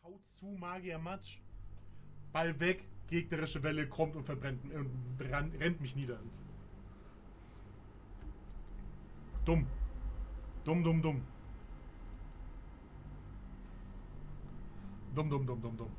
Schau zu, Magier Matsch. Ball weg, gegnerische Welle kommt und verbrennt rennt mich nieder. Dumm. Dumm, dumm, dumm. Dumm, dumm, dumm, dumm, dumm.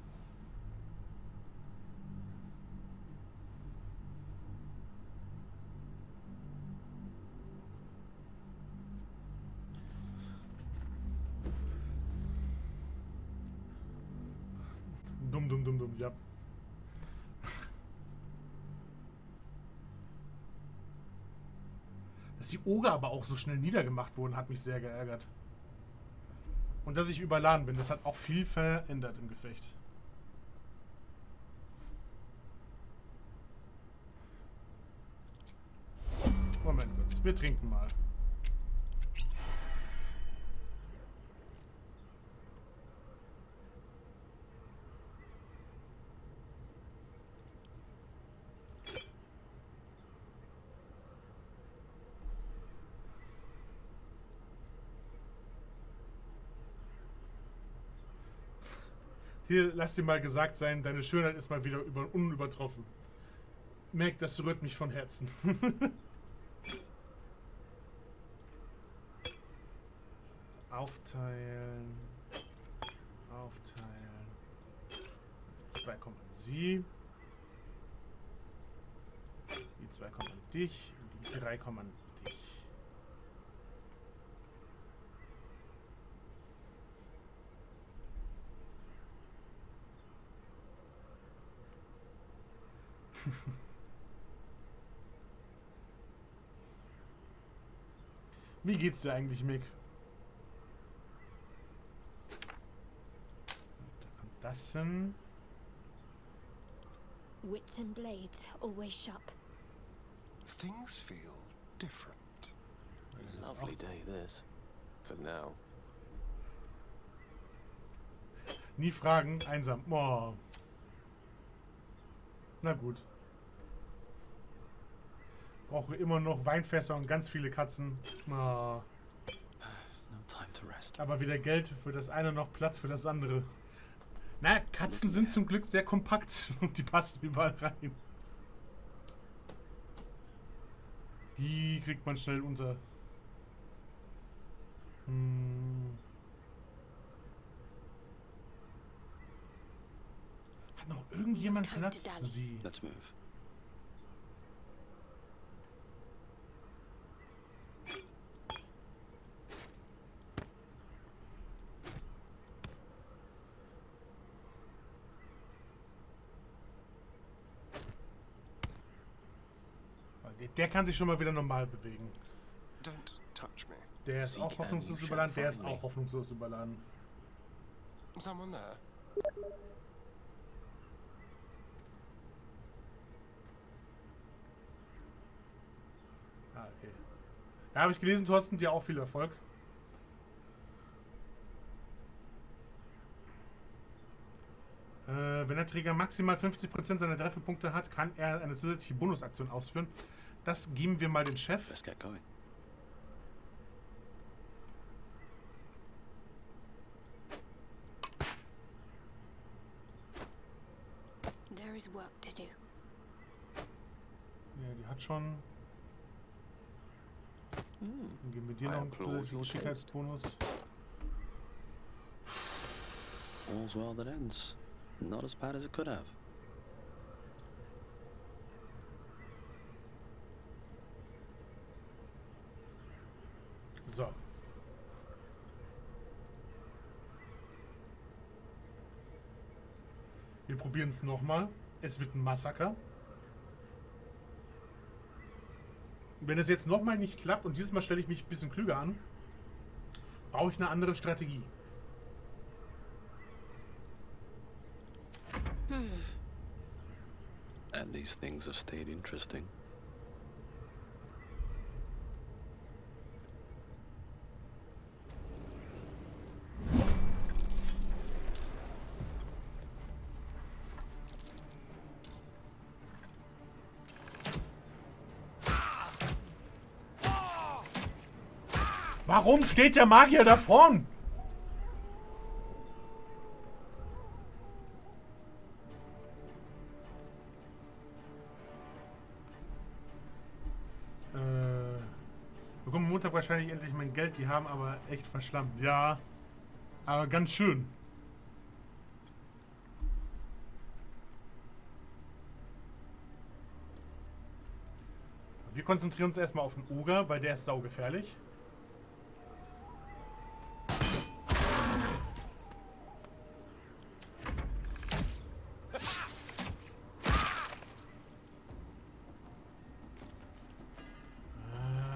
Dumm, dumm, dumm, dumm, ja. Dass die Oger aber auch so schnell niedergemacht wurden, hat mich sehr geärgert. Und dass ich überladen bin, das hat auch viel verändert im Gefecht. Moment kurz, wir trinken mal. Hier, lass dir mal gesagt sein, deine Schönheit ist mal wieder unübertroffen. Merk, das rührt mich von Herzen. Aufteilen. Aufteilen. 2 kommen an sie. Die 2 kommen an dich. Und die 3 kommen an dich. Wie geht's dir eigentlich, Mick? Da kommt das hin. Wits and blades always sharp. Things feel different. Lovely day, this. For now. Nie fragen, einsam. Oh. Na gut. Brauche immer noch Weinfässer und ganz viele Katzen. Oh. No time to rest. Aber weder Geld für das eine noch Platz für das andere. Na, Katzen sind zum Glück sehr kompakt und die passen überall rein. Die kriegt man schnell unter. Hat noch irgendjemand Platz für sie? Let's move. Der kann sich schon mal wieder normal bewegen. Don't touch me. Der ist Sieg, auch hoffnungslos you überladen. shall Der ist find me. auch hoffnungslos überladen. Someone there? Ah, okay. Da habe ich gelesen, Thorsten, dir auch viel Erfolg. Wenn der Träger maximal 50% seiner Trefferpunkte hat, kann er eine zusätzliche Bonusaktion ausführen. Das geben wir mal den Chef. Let's get going. There is work to do. Ja, die hat schon. Dann geben wir dir noch einen zusätzlichen Geschicktheitsbonus. All's well that ends. Not as bad as it could have. So. Wir probieren es nochmal. Es wird ein Massaker. Wenn es jetzt nochmal nicht klappt und dieses Mal stelle ich mich ein bisschen klüger an, brauche ich eine andere Strategie. And these things have stayed interesting. Warum steht der Magier da vorn? Montag wahrscheinlich endlich mein Geld. Die haben aber echt verschlammt. Ja, aber ganz schön. Wir konzentrieren uns erstmal auf den Oger, weil der ist saugefährlich.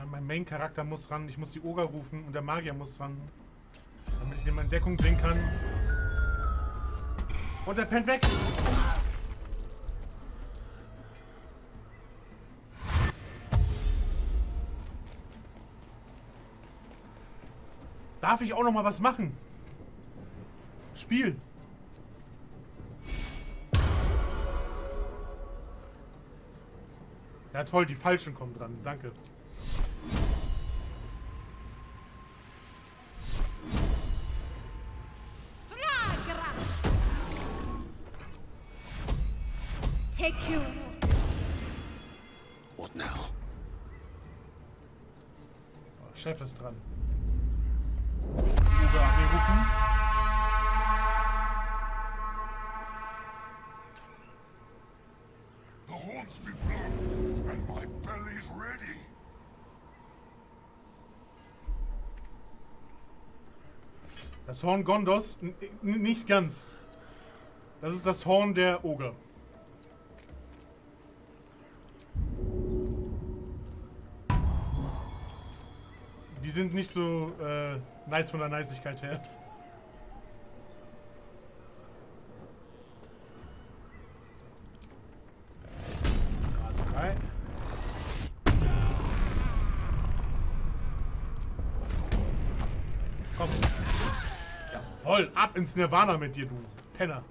Mein Main-Charakter muss ran. Ich muss die Oger rufen und der Magier muss ran. Damit ich den mal in Deckung bringen kann. Und der pennt weg. Darf ich auch noch mal was machen? Spiel. Ja toll, die Falschen kommen dran. Danke. What now? Oh, Chef ist dran. Uwe anrufen. The horns be blown, and my belly's ready. Das Horn Gondos, nicht ganz. Das ist das Horn der Oger. Die sind nicht so nice von der Niceigkeit her. Gras 3. Komm. Jawohl, ab ins Nirvana mit dir, du Penner.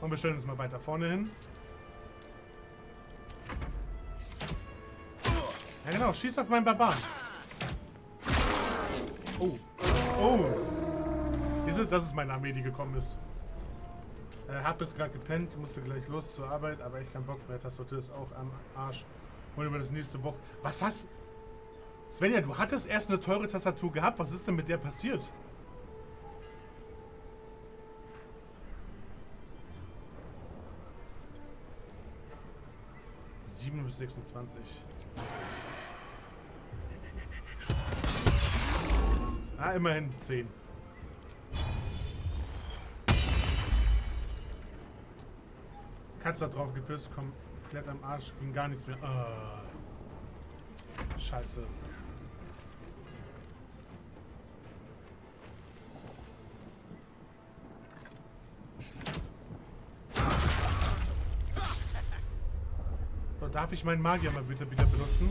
Und wir stellen uns mal weiter vorne hin. Ja genau, schieß auf meinen Barbaren. Oh. Oh. Siehst du, das ist meine Armee, die gekommen ist. Hab es gerade gepennt, musste gleich los zur Arbeit, aber ich keinen Bock mehr. Tastatur ist auch am Arsch. Und über das nächste Woche. Was hast... Svenja, du hattest erst eine teure Tastatur gehabt. Was ist denn mit der passiert? Bis 26. Ah, immerhin 10. Katze hat drauf geküsst, komplett am Arsch, ging gar nichts mehr. Scheiße. So, darf ich meinen Magier mal bitte wieder benutzen?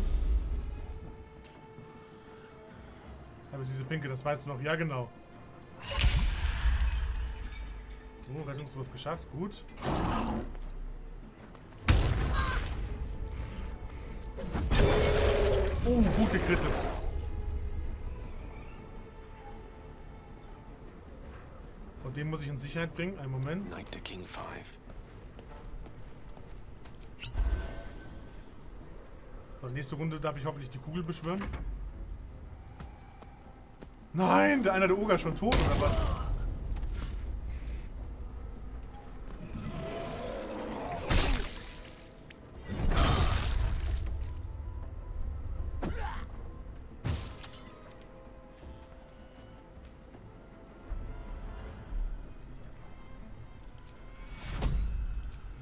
Aber diese Pinke, das weißt du noch. Ja, genau. Oh, Rettungswurf geschafft. Gut. Oh, gut gekrittet. Und den muss ich in Sicherheit bringen. Einen Moment. Knight to King 5. So, nächste Runde darf ich hoffentlich die Kugel beschwören. Nein, einer der Oger ist schon tot, oder was?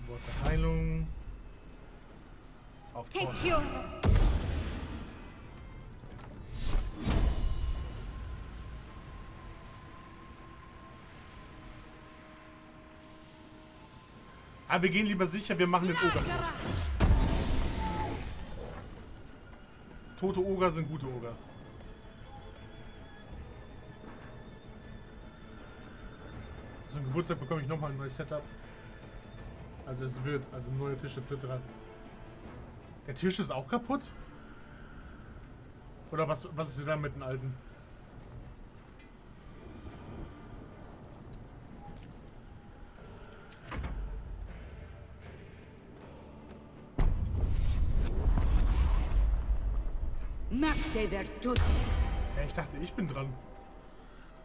Wort der Heilung. Auf vorne. Aber wir gehen lieber sicher, wir machen den Oger tot. Tote Oger sind gute Oger. Zum Geburtstag bekomme ich nochmal ein neues Setup. Also es wird, also neue Tische etc. Der Tisch ist auch kaputt? Oder was ist denn da mit den alten? Magte virtute. Ja, ich dachte, ich bin dran.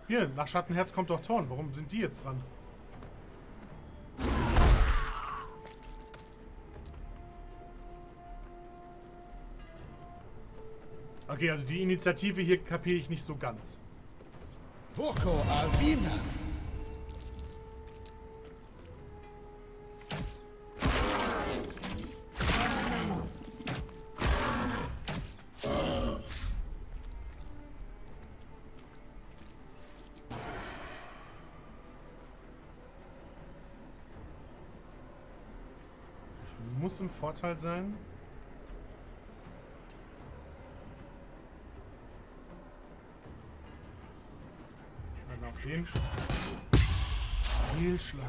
Hier, nach Schattenherz kommt doch Thorn. Warum sind die jetzt dran? Okay, also die Initiative hier kapiere ich nicht so ganz. Voco Alvina. Ich muss im Vorteil sein. Dann auf den Fehlschlag.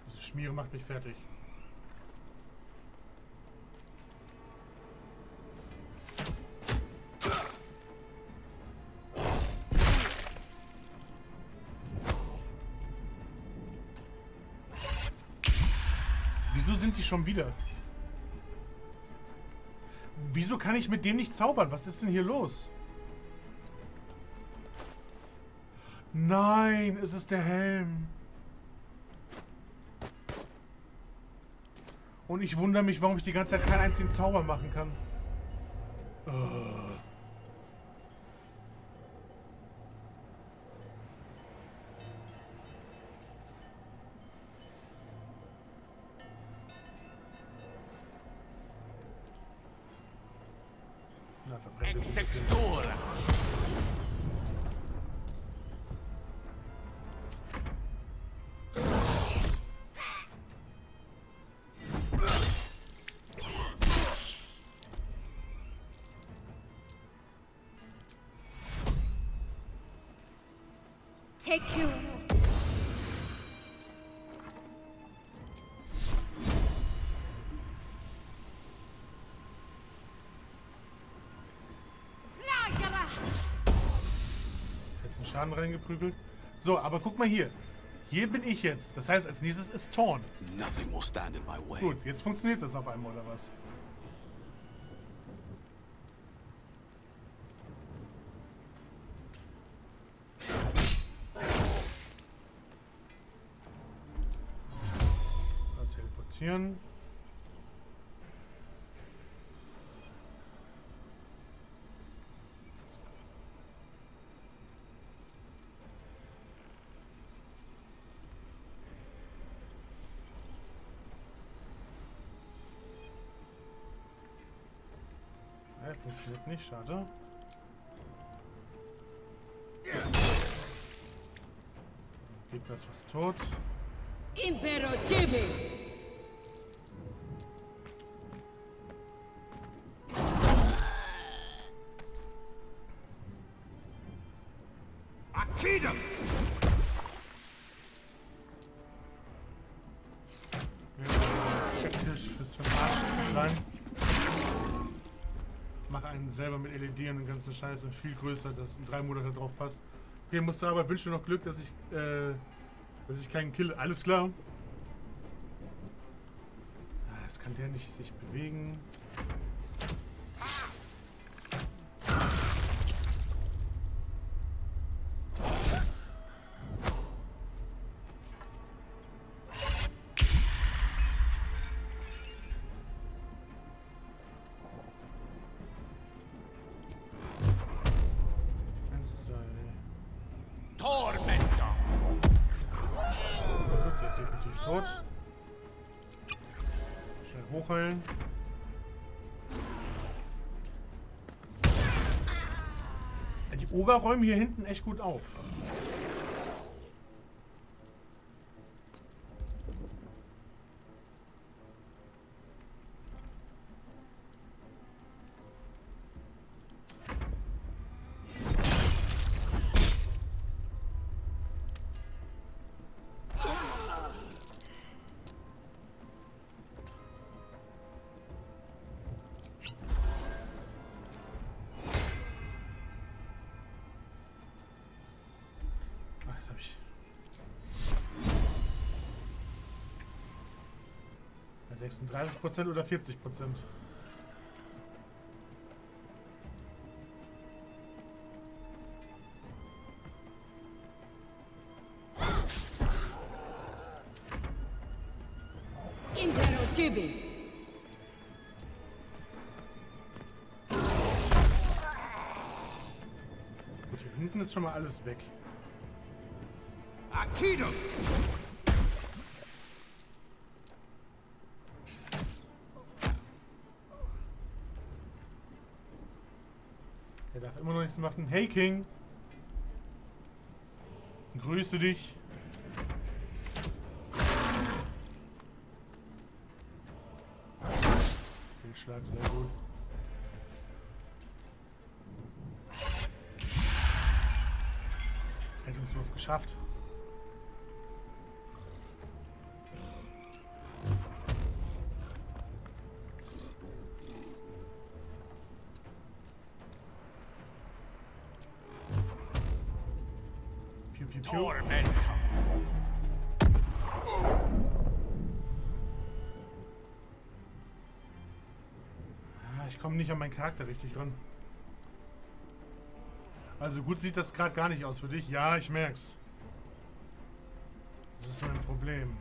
Diese Schmiere macht mich fertig. Wieso sind die schon wieder? Wieso kann ich mit dem nicht zaubern? Was ist denn hier los? Nein, es ist der Helm. Und ich wundere mich, warum ich die ganze Zeit keinen einzigen Zauber machen kann. Na, verbrennt es ein bisschen. Take you. Jetzt einen Schaden reingeprügelt. So, aber guck mal hier. Hier bin ich jetzt. Das heißt, als nächstes ist Thorn. Nothing will stand in my way. Gut, jetzt funktioniert das auf einmal, oder was? Teleportieren. Ja, funktioniert nicht, schade. Gegner ist fast tot. Impero Tibi. Akida. Praktisch fürs Verarschen zu sein. Mach einen selber mit LED und den ganzen Scheiß und viel größer, dass in 3 Monate drauf passt. Okay, musst du aber wünsche noch Glück, dass ich keinen kill. Alles klar. Jetzt kann der nicht sich bewegen. Tormenta. Gut, der ist definitiv tot. Schnell hochheilen. Ja, die Oger räumen hier hinten echt gut auf. 36% oder 40%? Imperotivi. Gut, hier hinten ist schon mal alles weg. Akido! Der darf immer noch nichts machen. Hey King! Grüße dich. Fehlschlag, sehr gut. Rettungswurf geschafft. Piu, piu, piu. Ich komme nicht an meinen Charakter richtig ran. Also gut sieht das gerade gar nicht aus für dich. Ja, ich merk's. Das ist mein Problem.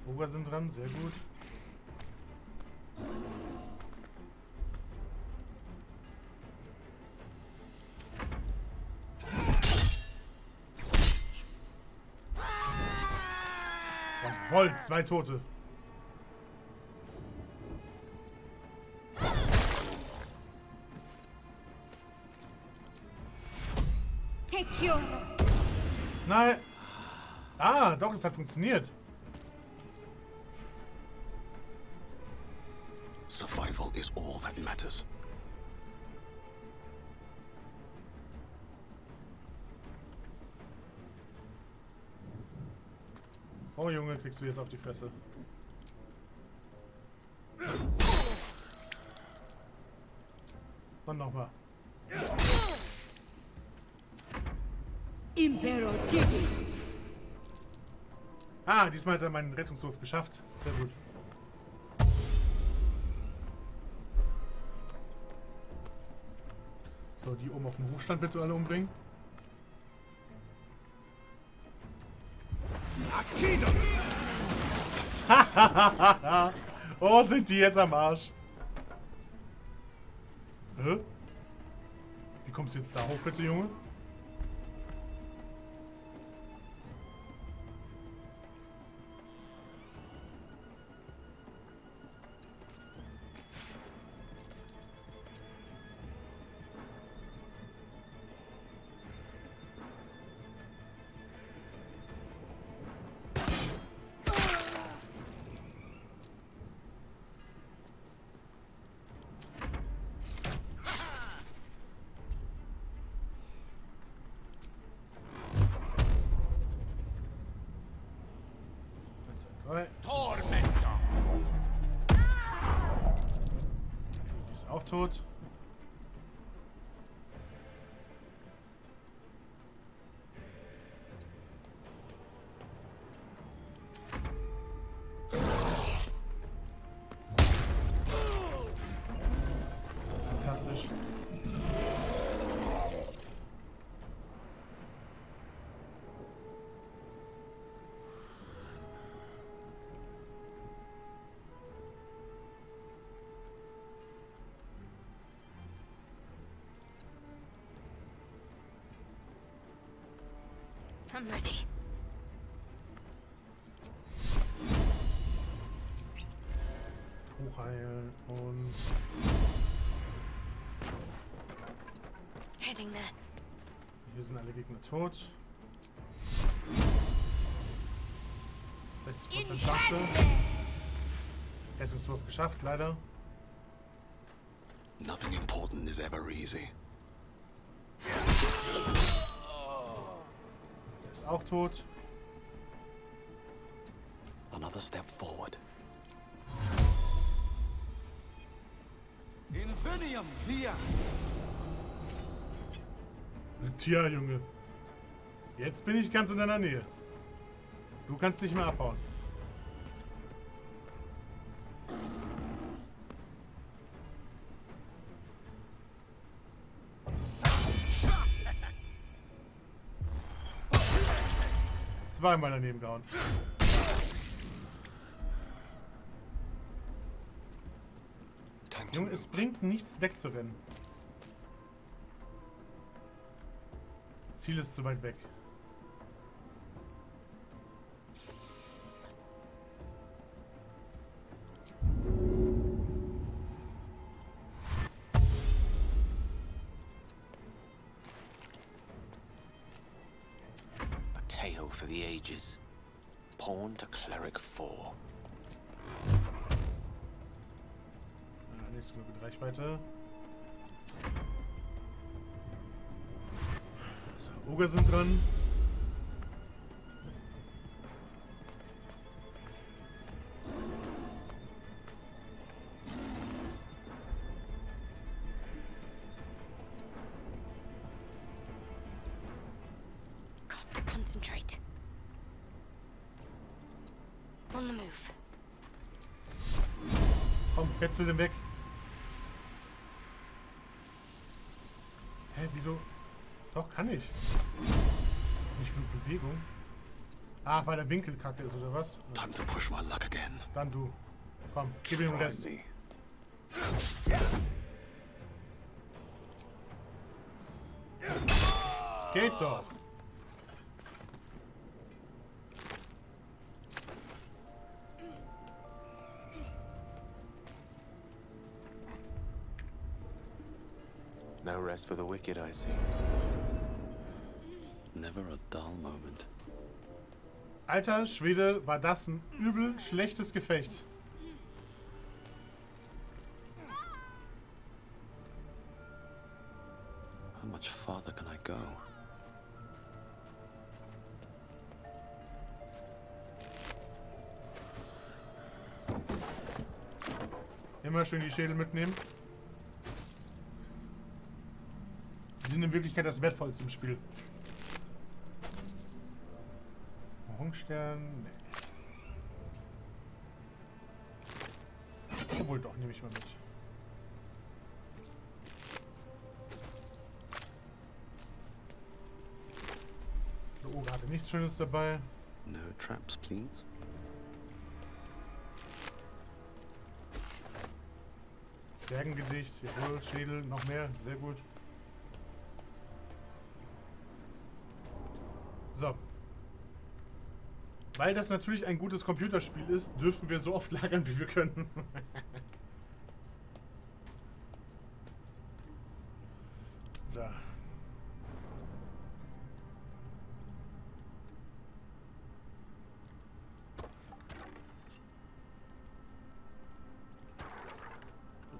Ober sind dran, sehr gut. Jawohl, 2 Tote. Take your... Nein. Ah, doch, das hat funktioniert. Survival is all that matters. Oh Junge, kriegst du jetzt auf die Fresse. Und nochmal. Imperotivi. Ah, diesmal hat er meinen Rettungswurf geschafft. Sehr gut. So, die oben auf dem Hochstand bitte alle umbringen. Akido! Oh, sind die jetzt am Arsch. Hä? Wie kommst du jetzt da hoch, bitte, Junge? Tormenta! Die ist auch tot. Fantastisch. I'm ready. Hochheilen und Heading there. hier sind alle Gegner tot. 60% Chance. Rettungswurf geschafft, leider. Nothing important is ever easy. Ist auch tot. Another step forward. Infinium via! Tja, Junge. Jetzt bin ich ganz in deiner Nähe. Du kannst nicht mehr abhauen. Zweimal daneben gehauen. Time to Junge, es move. bringt nichts wegzurennen. Ziel ist zu weit weg. A tale for the ages. Pawn to cleric 4. Ja, nächste Glocke Reichweite. So, Oger sind dran. Got to concentrate. On the move. Komm, petzel den weg. Hä, wieso? Doch, kann ich. Nicht genug Bewegung. Ah, weil der Winkel kacke ist, oder was? Time to push my luck again. Dann du. Komm, gib ihm den Try Rest. me. Geht doch. No rest for the wicked, I see. Never a dull moment. Alter Schwede, war das ein übel schlechtes Gefecht. How much farther can I go? Immer schön die Schädel mitnehmen. Die sind in Wirklichkeit das Wertvollste im Spiel. Orangenstern? Nee. Obwohl doch, nehme ich mal mit. Der Oger hatte nichts Schönes dabei. No traps, please. Zwergengedicht, jawohl, Schädel, noch mehr, sehr gut. So. Weil das natürlich ein gutes Computerspiel ist, dürfen wir so oft lagern, wie wir können. So.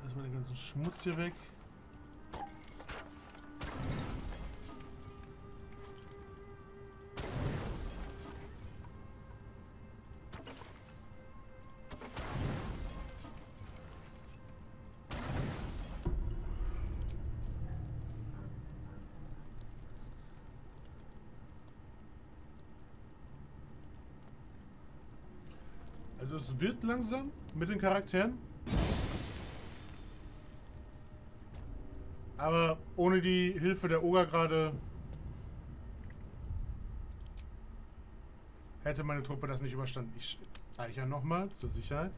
Erstmal den ganzen Schmutz hier weg. Also es wird langsam mit den Charakteren. Aber ohne die Hilfe der Oger gerade hätte meine Truppe das nicht überstanden. Ich speichere nochmal zur Sicherheit.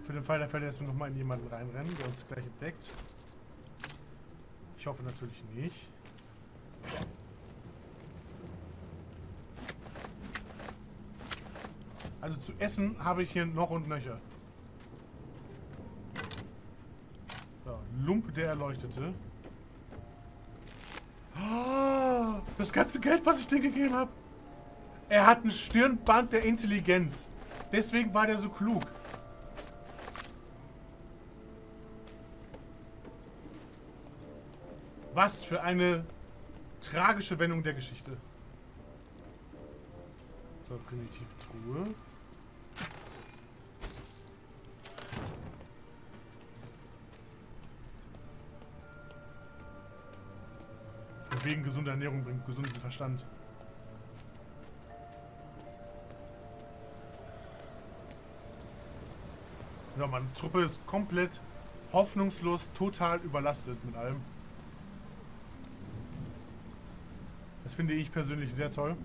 Für den Fall der Fälle, dass wir nochmal in jemanden reinrennen, der uns gleich entdeckt. Ich hoffe natürlich nicht. Also zu essen habe ich hier noch und nöcher. So, Lump der Erleuchtete. Oh, das ganze Geld, was ich dir gegeben habe. Er hat ein Stirnband der Intelligenz. Deswegen war der so klug. Was für eine tragische Wendung der Geschichte. So, primitive Truhe. wegen gesunder Ernährung bringt, gesunden Verstand. Ja, meine Truppe ist komplett hoffnungslos, total überlastet mit allem. Das finde ich persönlich sehr toll.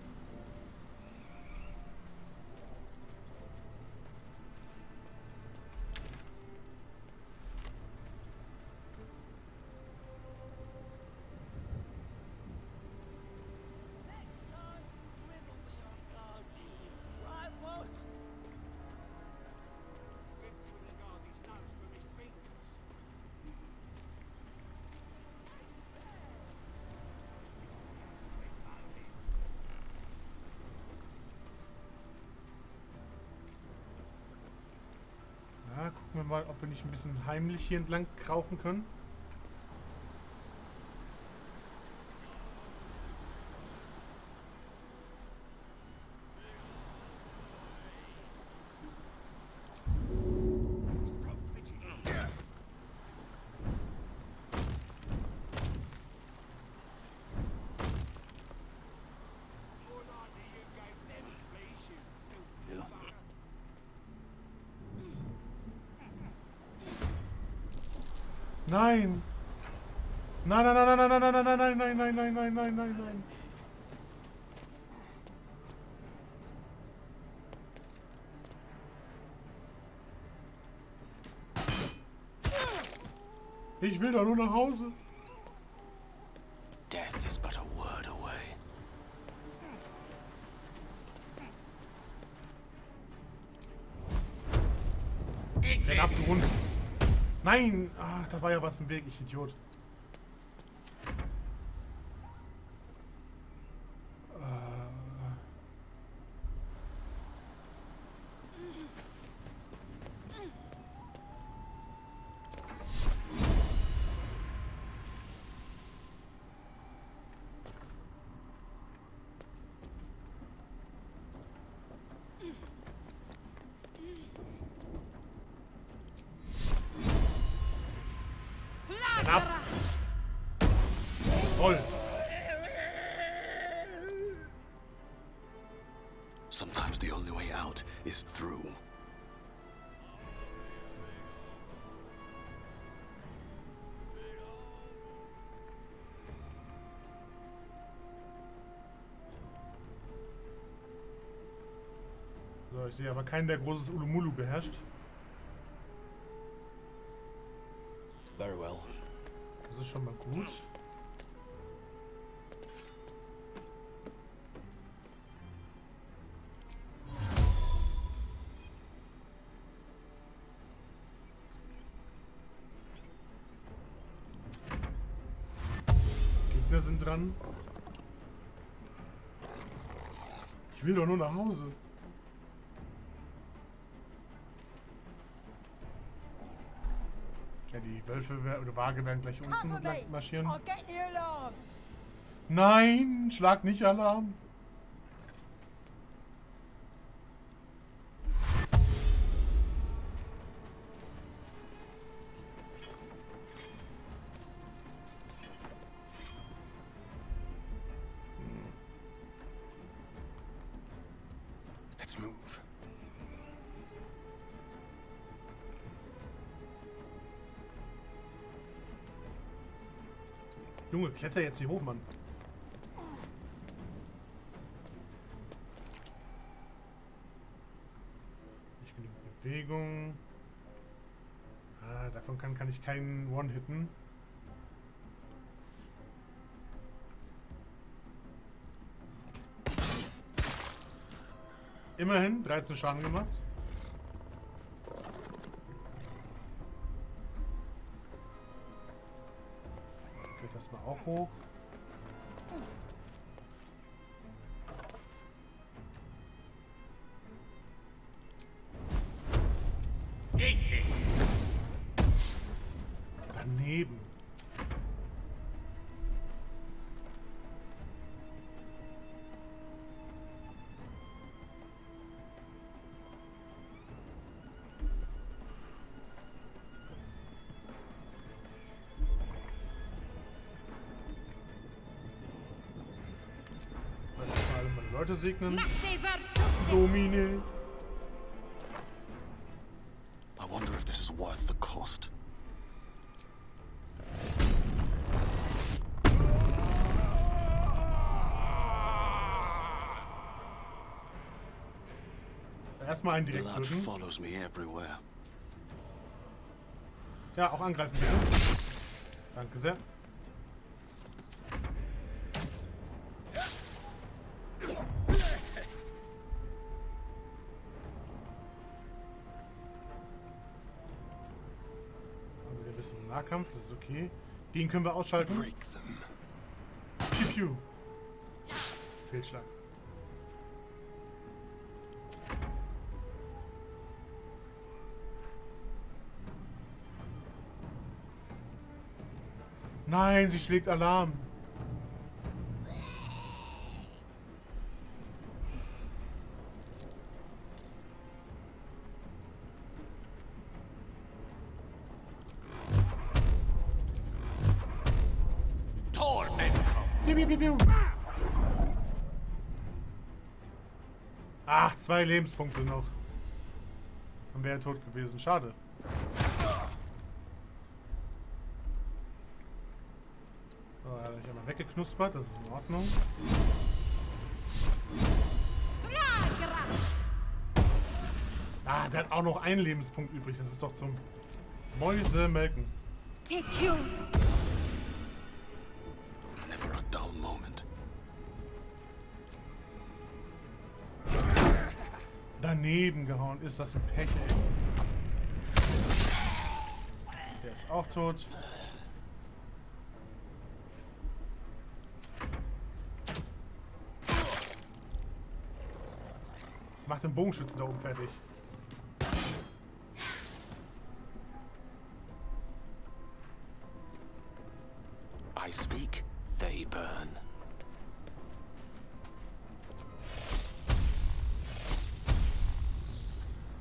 Ja, gucken wir mal, ob wir nicht ein bisschen heimlich hier entlang krauchen können. Nein! Nein, nein, nein, nein, nein, nein, nein, nein, nein, nein, nein, nein, nein, nein, nein. Ich will doch nur nach Hause. Death is but a word away. Renn ab, du Hund. Nein! Ah, da war ja was im Weg, ich Idiot. Ab! Voll! Sometimes the only way out is through. So, ich sehe aber keinen, der großes Ulumulu beherrscht. Very well. Das ist schon mal gut. Gegner sind dran. Ich will doch nur nach Hause. Ja, die Wölfe oder Waage werden gleich unten lang marschieren. I'll get the alarm. Nein, schlag nicht Alarm. Let's move. Junge, kletter jetzt hier hoch, Mann. Nicht genug Bewegung. Ah, davon kann ich keinen One-Hitten. Immerhin 13 Schaden gemacht. Geht das mal auch hoch. Daneben. Leute segnen. Massiver tutte. Domine. I wonder if this is worth the cost. Erstmal einen direkt Blood töten. follows me everywhere. Ja, auch angreifen bitte. Danke sehr. Haben wir ein bisschen Nahkampf, das ist okay. Den können wir ausschalten. Break them. Piu, piu. Fehlschlag. Nein, sie schlägt Alarm. Tormentor. Piu, piu, piu, piu. Ach, 2 Lebenspunkte noch. Dann wäre er tot gewesen. Schade. So, er hat mich einmal weggeknuspert. Das ist in Ordnung. Ah, der hat auch noch einen Lebenspunkt übrig. Das ist doch zum Mäusemelken. Take you. Never a dull moment. Daneben gehauen. Ist das ein Pech, ey. Der ist auch tot. Was macht den Bogenschützen da oben fertig? I speak, they burn.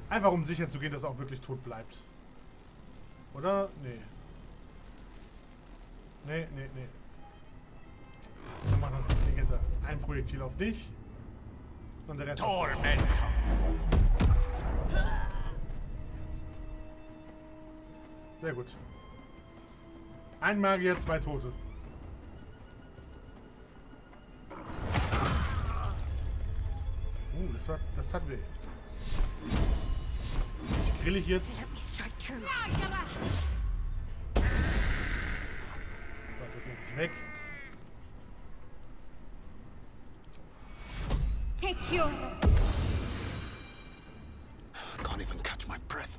Einfach um sicher zu gehen, dass er auch wirklich tot bleibt. Oder? Nee. Nee. Wir machen das intelligenter. Ein Projektil auf dich. Und der Rest auf dich. Tormentor. Sehr gut. Ein Magier, 2 Tote. Das tat weh. Ich grill ich jetzt. Let me strike true. So, das ist endlich weg. Take you. Can't even catch my breath.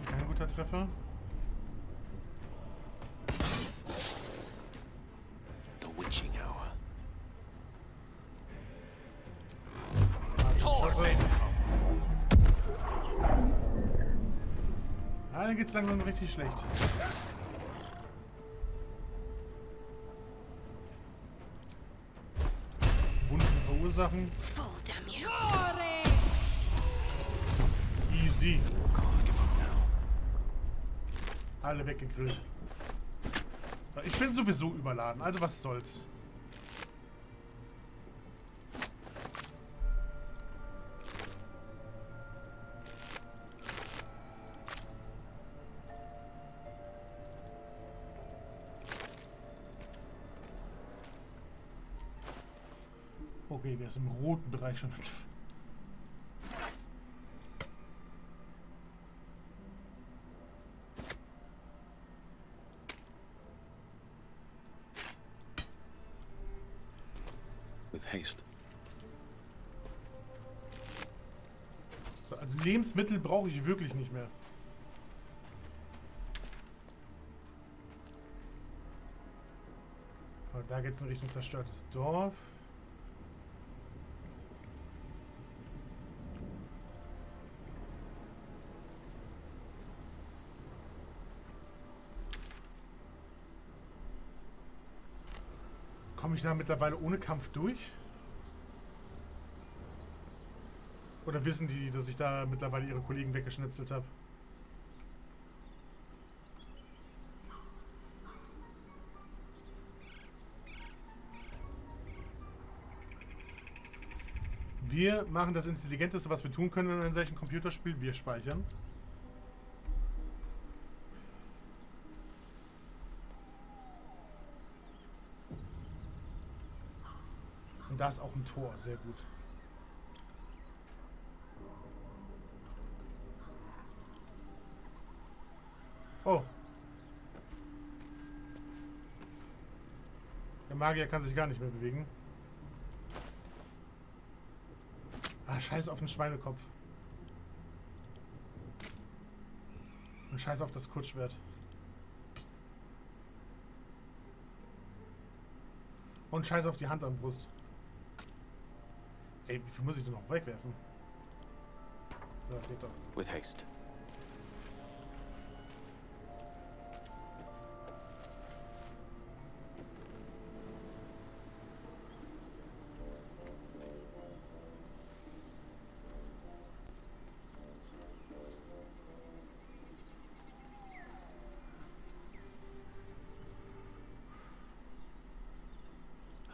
Kein guter Treffer. The witching hour. Tormentor. Ah, dann geht's langsam richtig schlecht. Wunden verursachen. Full damn you. Ore. Easy. Can't give up now. Alle weggegrillt. Ich bin sowieso überladen, also was soll's. Okay, der ist im roten Bereich schon. With haste. So, also Lebensmittel brauche ich wirklich nicht mehr. Aber da geht es in Richtung zerstörtes Dorf. Komme ich da mittlerweile ohne Kampf durch? Oder wissen die, dass ich da mittlerweile ihre Kollegen weggeschnitzelt habe? Wir machen das Intelligenteste, was wir tun können in einem solchen Computerspiel. Wir speichern. Und da ist auch ein Tor. Sehr gut. Oh. Der Magier kann sich gar nicht mehr bewegen. Ah, scheiß auf den Schweinekopf. Und scheiß auf das Kurzschwert. Und scheiß auf die Hand an der Brust. Ey, wie viel muss ich denn noch wegwerfen? So, geht doch. With haste.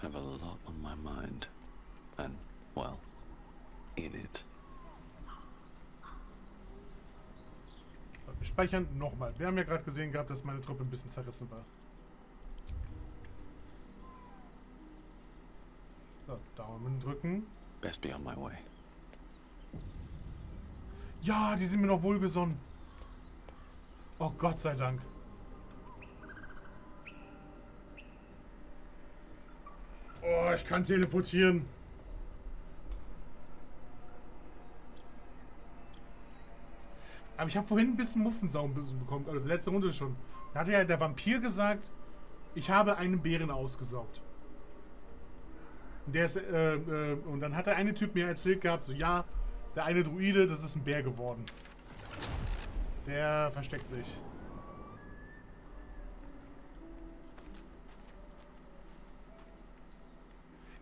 I have a lot on my mind. And, well, in it. Wir speichern nochmal. Wir haben ja gerade gesehen gehabt, dass meine Truppe ein bisschen zerrissen war. So, Daumen drücken. Best be on my way. Ja, die sind mir noch wohlgesonnen. Oh Gott sei Dank. Oh, ich kann teleportieren. Aber ich habe vorhin ein bisschen Muffensaugen bekommen. Also letzte Runde schon. Da hatte ja der Vampir gesagt, ich habe einen Bären ausgesaugt. Und, der ist, und dann hat der eine Typ mir erzählt gehabt, so ja, der eine Druide, das ist ein Bär geworden. Der versteckt sich.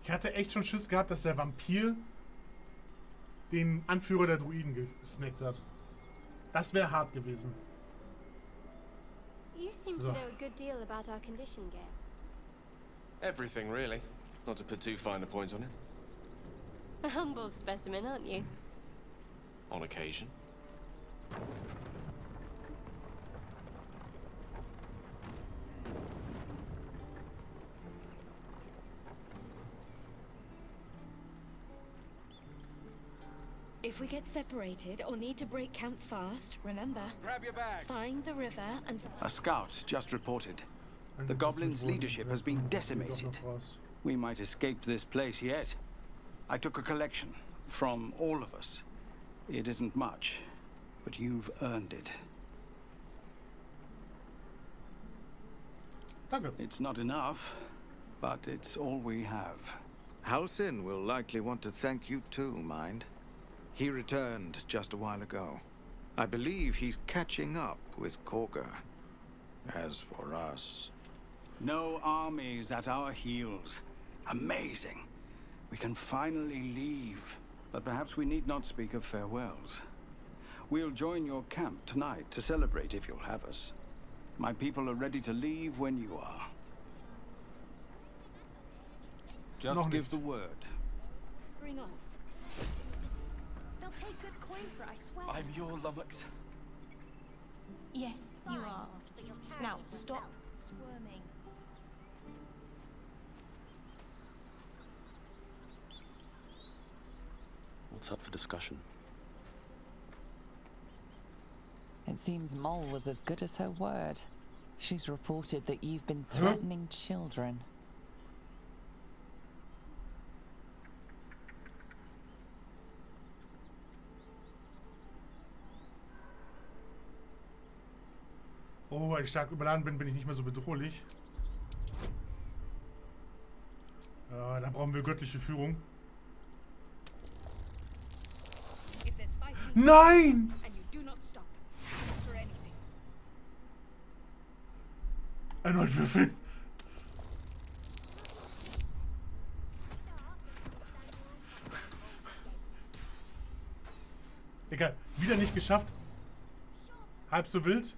Ich hatte echt schon Schiss gehabt, dass der Vampir den Anführer der Druiden gesnackt hat. Das wäre hart gewesen. You seem to So. know a good deal about our condition, Gale. Everything, really. Not to put too fine a point on it. A humble specimen, aren't you? On occasion. If we get separated or need to break camp fast, remember, Grab your bag. find the river and A scout just reported. The goblins' leadership has been decimated. We might escape this place yet. I took a collection from all of us. It isn't much, but you've earned it. Danke. It's not enough, but it's all we have. Halsin will likely want to thank you too, mind. He returned just a while ago. I believe he's catching up with Korga. As for us... No armies at our heels. Amazing. We can finally leave. But perhaps we need not speak of farewells. We'll join your camp tonight to celebrate if you'll have us. My people are ready to leave when you are. Just Noch give nicht. the word. bring off. They'll pay good coin for it, I swear. I'm your lummox. Yes, you are. But you'll carry Now, yourself, stop. squirming. What's up for discussion? It seems Mole was as good as her word. She's reported that you've been threatening children. Oh, weil ich stark überladen bin, bin ich nicht mehr so bedrohlich. Ja, da brauchen wir göttliche Führung. If there's fighting Nein! and you do not stop, not for anything. Erneut würfeln. Egal, wieder nicht geschafft. Halb so wild.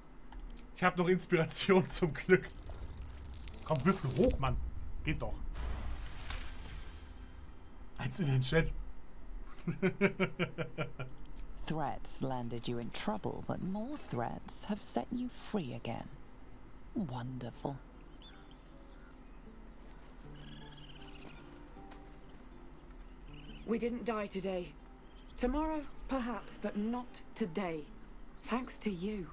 Ich habe noch Inspiration zum Glück. Komm, würfel hoch, Mann. Geht doch. Eins in den Chat. Threats landed you in trouble, but more threats have set you free again. Wonderful. We didn't die today. Tomorrow, perhaps, but not today. Thanks to you.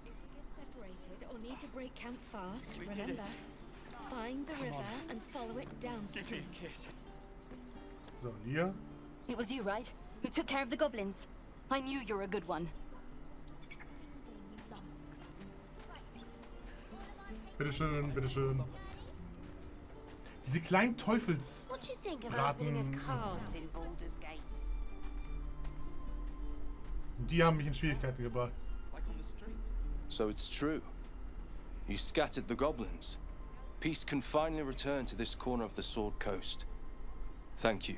If we get separated or need to break camp fast, remember, find the river and follow it downstream. So, hier. It was you, right? Who took care of the goblins? I knew you were a good one. Bitteschön, bitteschön. Diese kleinen Teufels. What do you think of opening Raten. a cart in Baldurs Gate? Die haben mich in Schwierigkeiten gebracht. So it's true. You scattered the goblins. Peace can finally return to this corner of the Sword Coast. Thank you.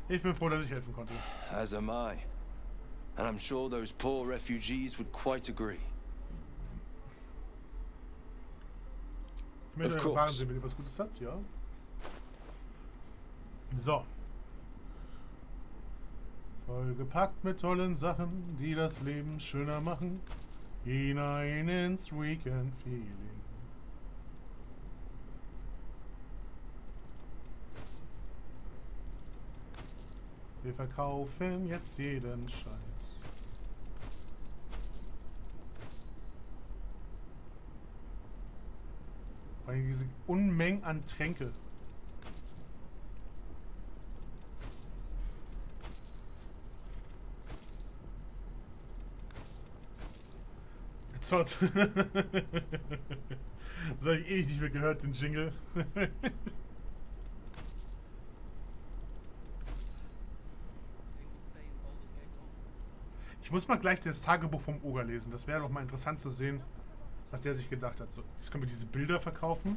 Ich bin froh, dass ich helfen konnte. As am I. And I'm sure those poor refugees would quite agree. Ich möchte Of erfahren, course. wenn ihr was Gutes habt, ja. So. Vollgepackt mit tollen Sachen, die das Leben schöner machen. Hinein ins Weekend-Feeling. Wir verkaufen jetzt jeden Scheiß. Weil diese Unmengen an Tränke. Zott. Das habe ich ewig nicht mehr gehört, den Jingle. Ich muss mal gleich das Tagebuch vom Oger lesen. Das wäre doch mal interessant zu sehen, was der sich gedacht hat. So, jetzt können wir diese Bilder verkaufen.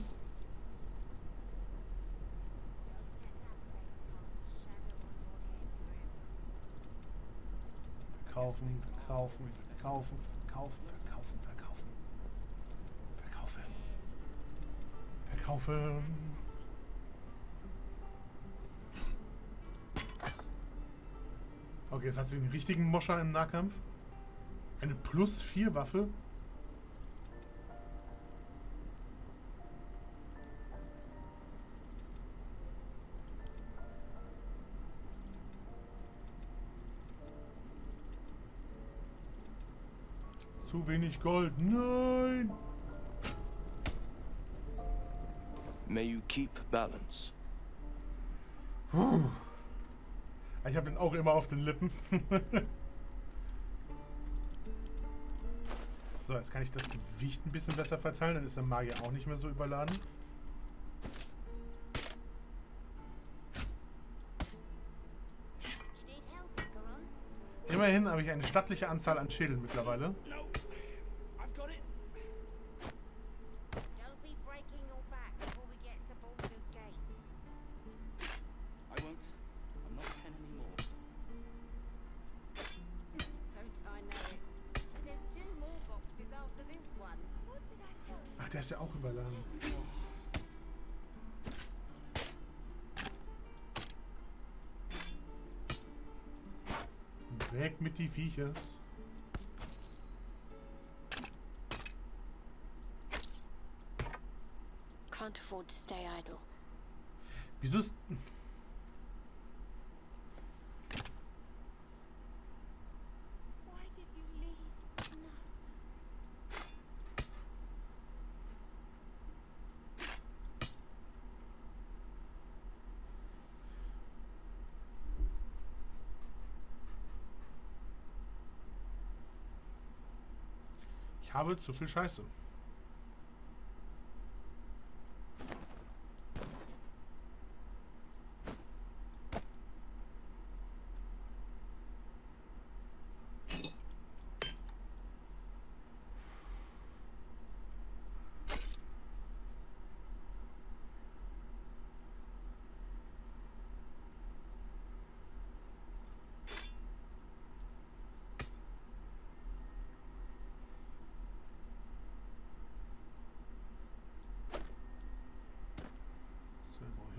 Verkaufen, verkaufen, verkaufen, verkaufen, verkaufen, verkaufen. Verkaufen. Verkaufen. Okay, jetzt hat sie den richtigen Moscher im Nahkampf. Eine +4 Waffe. Zu wenig Gold. Nein! May you keep balance. Ich habe den auch immer auf den Lippen. So, jetzt kann ich das Gewicht ein bisschen besser verteilen. Dann ist der Magier auch nicht mehr so überladen. Immerhin habe ich eine stattliche Anzahl an Schädeln mittlerweile. Don't be breaking your back before we get to Baldurs Gate. I won't. I'm not 10 anymore. Don't I know it? And there's 2 more boxes after this one. What did I tell you? Ach, der ist ja auch überladen. Weg mit die Viechers. Can't afford to stay idle. Wieso ist... Why did you leave, Master? Ich habe zu viel Scheiße.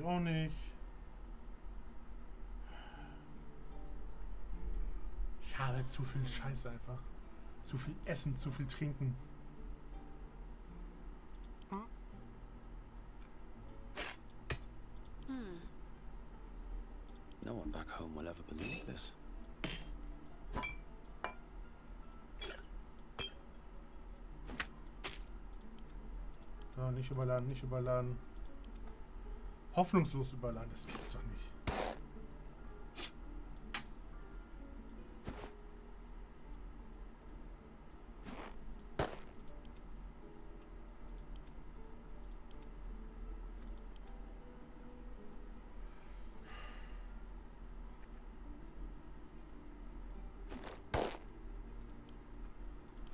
Auch nicht. halt zu viel Scheiße einfach. Zu viel Essen, zu viel Trinken. No one back home will ever believe this. So, nicht überladen, nicht überladen. Hoffnungslos überladen, das gibt's doch nicht.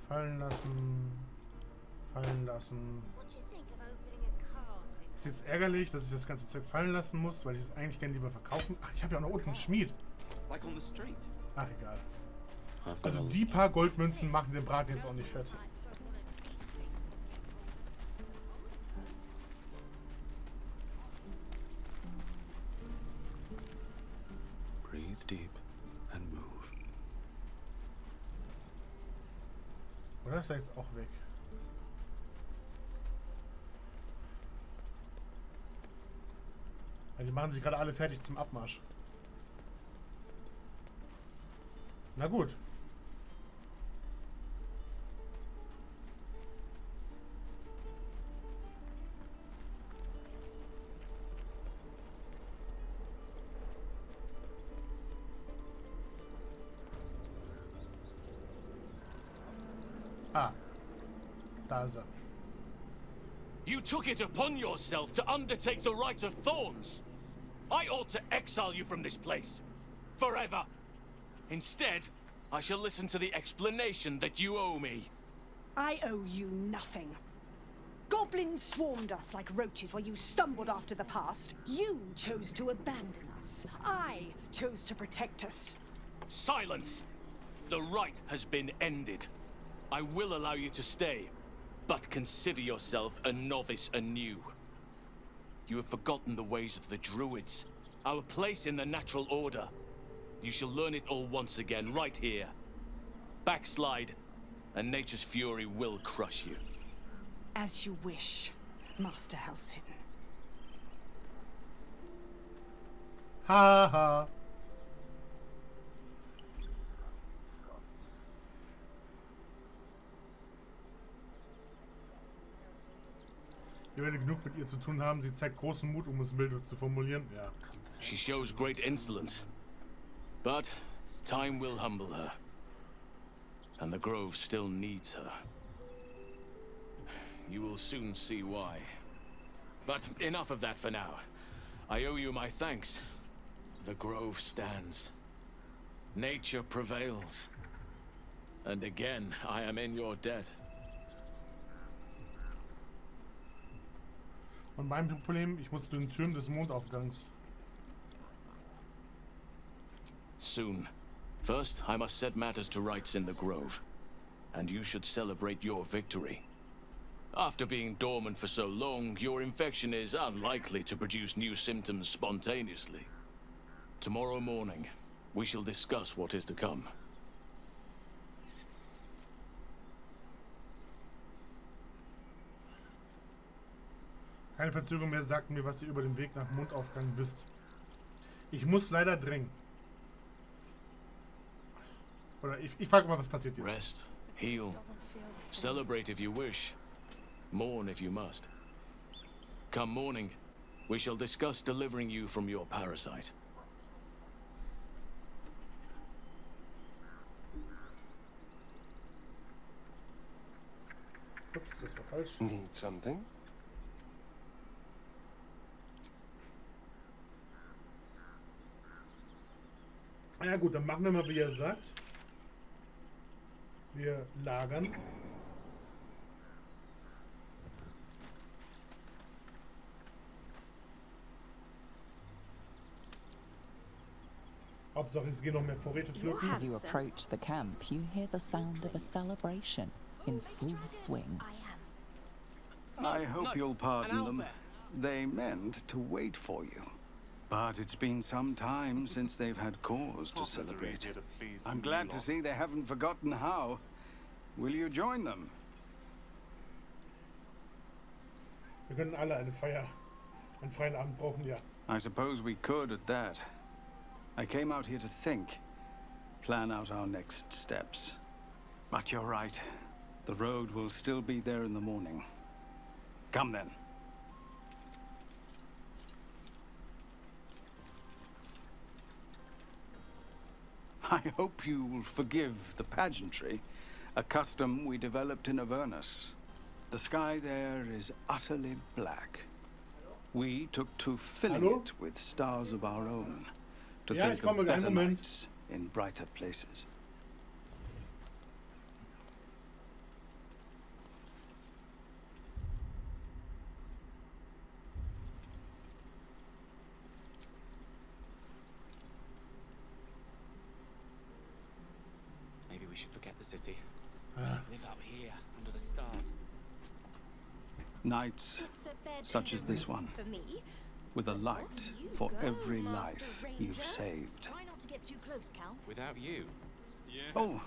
Fallen lassen. Fallen lassen. Ist jetzt ärgerlich, dass ich das ganze Zeug fallen lassen muss, weil ich es eigentlich gerne lieber verkaufen. Ach, ich habe ja auch noch unten einen Schmied. Ach, egal. Also die paar Goldmünzen machen den Braten jetzt auch nicht fett. Breathe deep and move. Oder ist er jetzt auch weg? Ja, die machen sich gerade alle fertig zum Abmarsch. Na gut. Ah. Da ist er. You took it upon yourself to undertake the rite of thorns. I ought to exile you from this place. Forever. Instead, I shall listen to the explanation that you owe me. I owe you nothing. Goblins swarmed us like roaches while you stumbled after the past. You chose to abandon us. I chose to protect us. Silence! The rite has been ended. I will allow you to stay, but consider yourself a novice anew. You have forgotten the ways of the druids, our place in the natural order. You shall learn it all once again, right here. Backslide, and nature's fury will crush you. As you wish, Master Halsin. Ha ha. Wir werden genug mit ihr zu tun haben. Sie zeigt großen Mut, um es mild zu formulieren. Ja. She shows great insolence. But time will humble her. And the grove still needs her. You will soon see why. But enough of that for now. I owe you my thanks. The grove stands. Nature prevails. And again, I am in your debt. Und mein Problem, ich muss zu den Türmen des Mondaufgangs. Soon. First, I must set matters to rights in the grove. And you should celebrate your victory. After being dormant for so long, your infection is unlikely to produce new symptoms spontaneously. Tomorrow morning, we shall discuss what is to come. Keine Verzögerung mehr, sagt mir, was ihr über den Weg nach Mondaufgang wisst. Ich muss leider drängen. Oder ich frage mal, was passiert jetzt. Rest, heal, celebrate if you wish, mourn if you must. Come morning, we shall discuss delivering you from your parasite. Ups, das war falsch. Need something? Ja gut, dann machen wir mal, wie er sagt. Wir lagern. Hauptsache, es gehen noch mehr Vorräte pflücken. As you approach the camp, you hear the sound of a celebration in full swing. I hope you'll pardon them. They meant to wait for you. But it's been some time since they've had cause to celebrate. I'm glad to see they haven't forgotten how. Will you join them? Wir können alle eine Feier, einen freien Abend brauchen, ja. I suppose we could at that. I came out here to think, plan out our next steps. But you're right. The road will still be there in the morning. Come then. I hope you will forgive the pageantry, a custom we developed in Avernus. The sky there is utterly black. We took to filling it with stars of our own, to think of better nights in brighter places. Maybe we should forget the city. Live out here, under the stars. Nights such as this one, with a light for every life you've saved. Try not to get too close, Cal. Without you? Oh,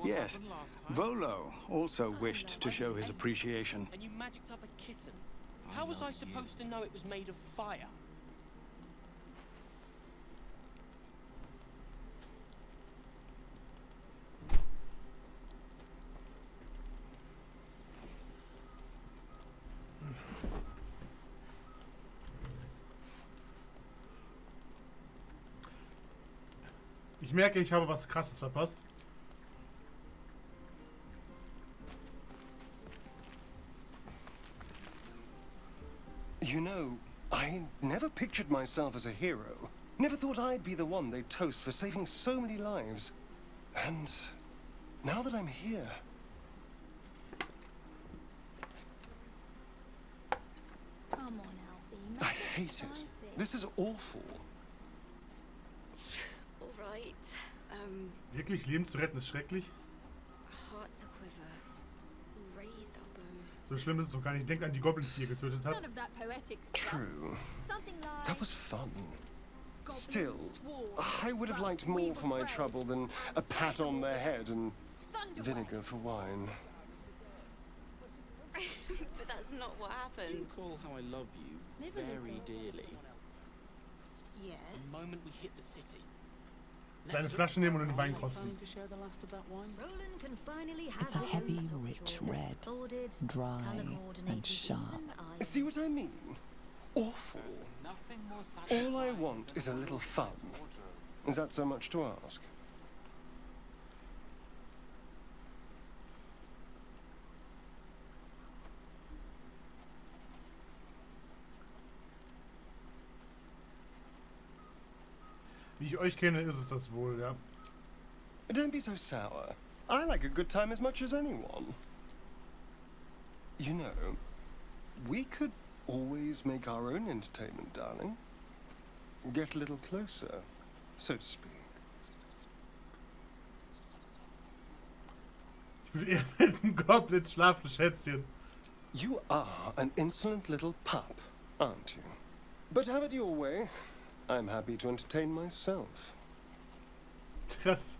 yes. Volo also wished to show his appreciation. And you magicked up a kitten. How was I supposed to know it was made of fire? Ich merke, ich habe was Krasses verpasst. You know, I never pictured myself as a hero. Never thought I'd be the one they'd toast for saving so many lives. And now that I'm here... Come on, Alfie. I hate it. This is awful. All right. Wirklich, Leben zu retten ist schrecklich. Hearts a quiver. We raised our bows. So schlimm ist es doch gar nicht. Denk an die Goblins, die ihr getötet habt. None of that poetic stuff. True. Something like That was fun. Still, I would have liked more for my trouble than a pat on the head and vinegar for wine. But that's not what happened. You recall how I love you Live a very little. dearly. Yes. The moment we hit the city. Deine Flaschen nehmen und den Wein kosten. Roland can finally have It's a his heavy, own sort rich of red, Bordered, dry colour-coordinated, and sharp. even eyes. See what I mean? Awful. All I want is a little fun. Is that so much to ask? Wie ich euch kenne, ist es das wohl, ja. Don't be so sour. I like a good time as much as anyone. You know, we could always make our own entertainment, darling. Get a little closer, so to speak. Ich würde eher mit einem Goblin schlafen, Schätzchen. You are an insolent little pup, aren't you? But have it your way. I'm happy to entertain myself. Krass.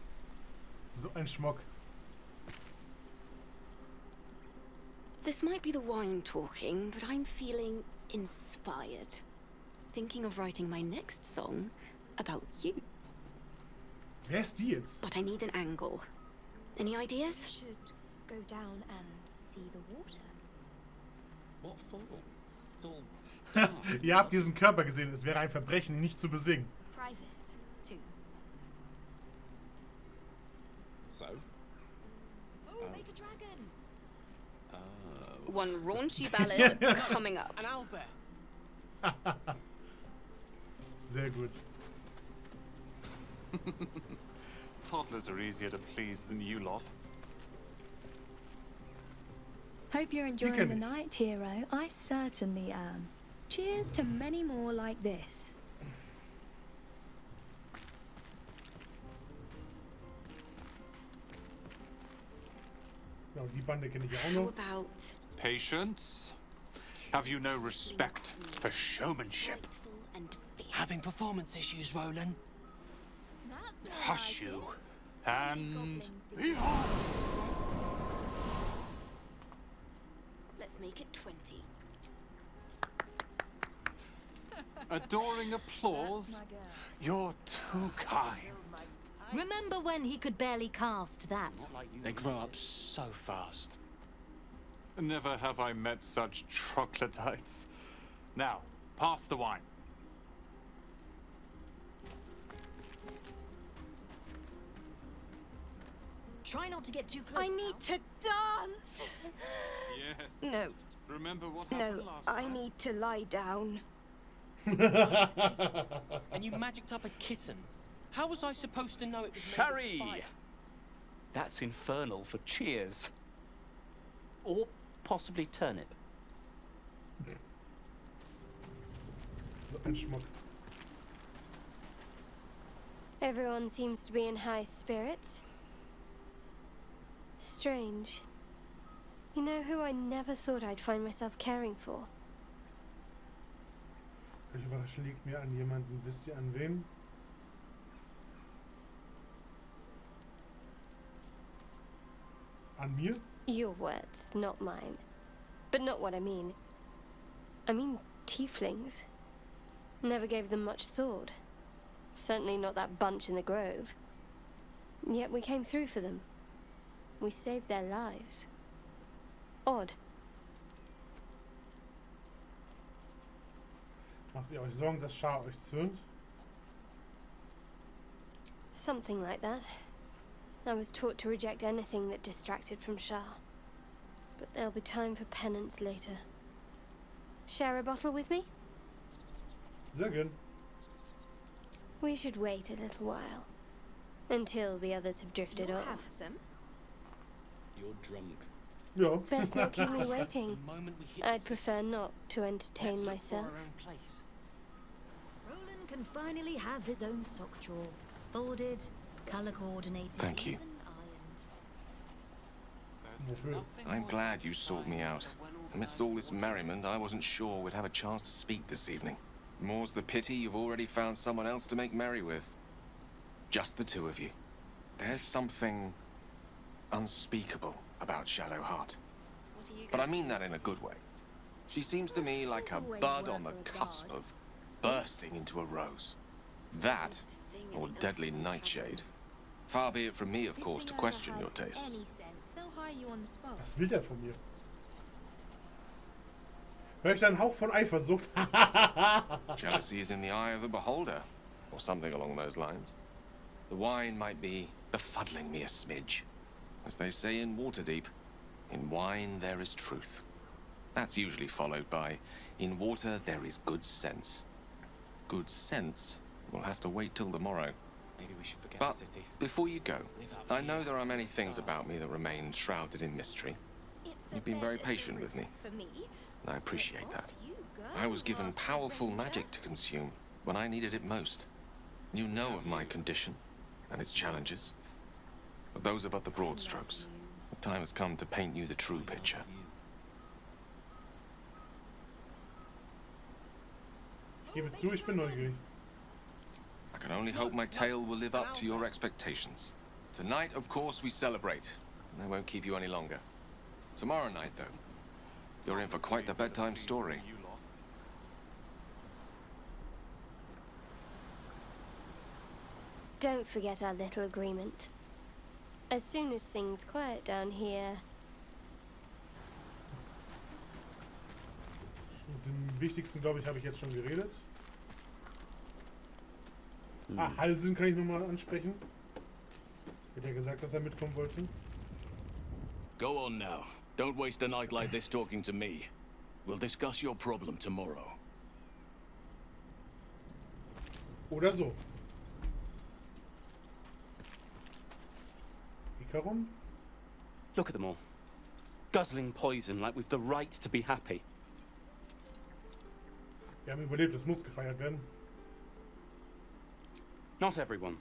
So ein Schmock. This might be the wine talking, but I'm feeling inspired. Thinking of writing my next song about you. Wer ist die jetzt? But I need an angle. Any ideas? Should go down and see the water. What for? It's all Ihr habt diesen Körper gesehen. Es wäre ein Verbrechen, ihn nicht zu besingen. Private, too. So? Oh, make a dragon. One raunchy ballad coming up. An owlbear. Sehr gut. Toddlers are easier to please than you lot. Hope you're kenn enjoying the ich. night, hero. I certainly am. Cheers to many more like this. Ja, und die Bande kenne ich ja auch How noch. about Patience? Have you no respect for showmanship? grateful and fierce? Having performance issues, Roland? Hush you. And... Let's make it 20. Adoring applause? You're too kind. Remember when he could barely cast that? They grow up so fast. Never have I met such troglodytes. Now, pass the wine. Try not to get too close. I need to dance. Yes. No. Remember what happened No, last I time? need to lie down. And you magicked up a kitten. How was I supposed to know it was made Sherry! of fire? That's infernal for cheers. Or possibly turnip. So ein Schmuck. Everyone seems to be in high spirits. Strange. You know who I never thought I'd find myself caring for? Völlig überraschend liegt mir an jemanden. Wisst ihr an wen? An mir? Your words, not mine. But not what I mean. I mean tieflings. Never gave them much thought. Certainly not that bunch in the grove. Yet we came through for them. We saved their lives. Odd. Macht ihr euch Sorgen, dass Shar euch zürnt? Something like that. I was taught to reject anything that distracted from Shar. But there'll be time for penance later. Share a bottle with me? Sehr gern. We should wait a little while. Until the others have drifted off. You're drunk. Ja. Best not keep me waiting. I'd prefer not to entertain myself. Roland can finally have his own sock drawer. Folded, color coordinated. Thank you. I'm glad you sought me out. Amidst all this merriment, I wasn't sure we'd have a chance to speak this evening. More's the pity you've already found someone else to make merry with. Just the two of you. There's something unspeakable about Shadowheart. But I mean that in a good way. She seems to me like a bud on the cusp of bursting into a rose. That, or deadly nightshade. Far be it from me, of course, to question your tastes. Was will der von mir? Hör ich da einen Hauch von Eifersucht? Jealousy is in the eye of the beholder, or something along those lines. The wine might be befuddling me a smidge. As they say in Waterdeep, in wine there is truth. That's usually followed by, in water there is good sense. Good sense will have to wait till the morrow. Maybe we should forget But the city. before you go, I know there are many things about me that remain shrouded in mystery. You've been very patient with me. I appreciate that. I was given powerful magic to consume when I needed it most. You know of my condition and its challenges. But those are but the broad strokes. The time has come to paint you the true picture. Ich gebe zu, ich bin neugierig. I can only hope my tale will live up to your expectations. Tonight, of course, we celebrate. I won't keep you any longer. Tomorrow night, though, you're in for quite the bedtime story. Don't forget our little agreement. As soon as things quiet down here... Mit dem Wichtigsten, glaube ich, habe ich jetzt schon geredet. Ah, Halsen kann ich nochmal ansprechen. Hat er gesagt, dass er mitkommen wollte? Go on now. Don't waste a night like this talking to me. We'll discuss your problem tomorrow. Oder so. Ikarum? Look at them all. Guzzling poison like we've the right to be happy. Wir haben überlebt, es muss gefeiert werden. Not everyone.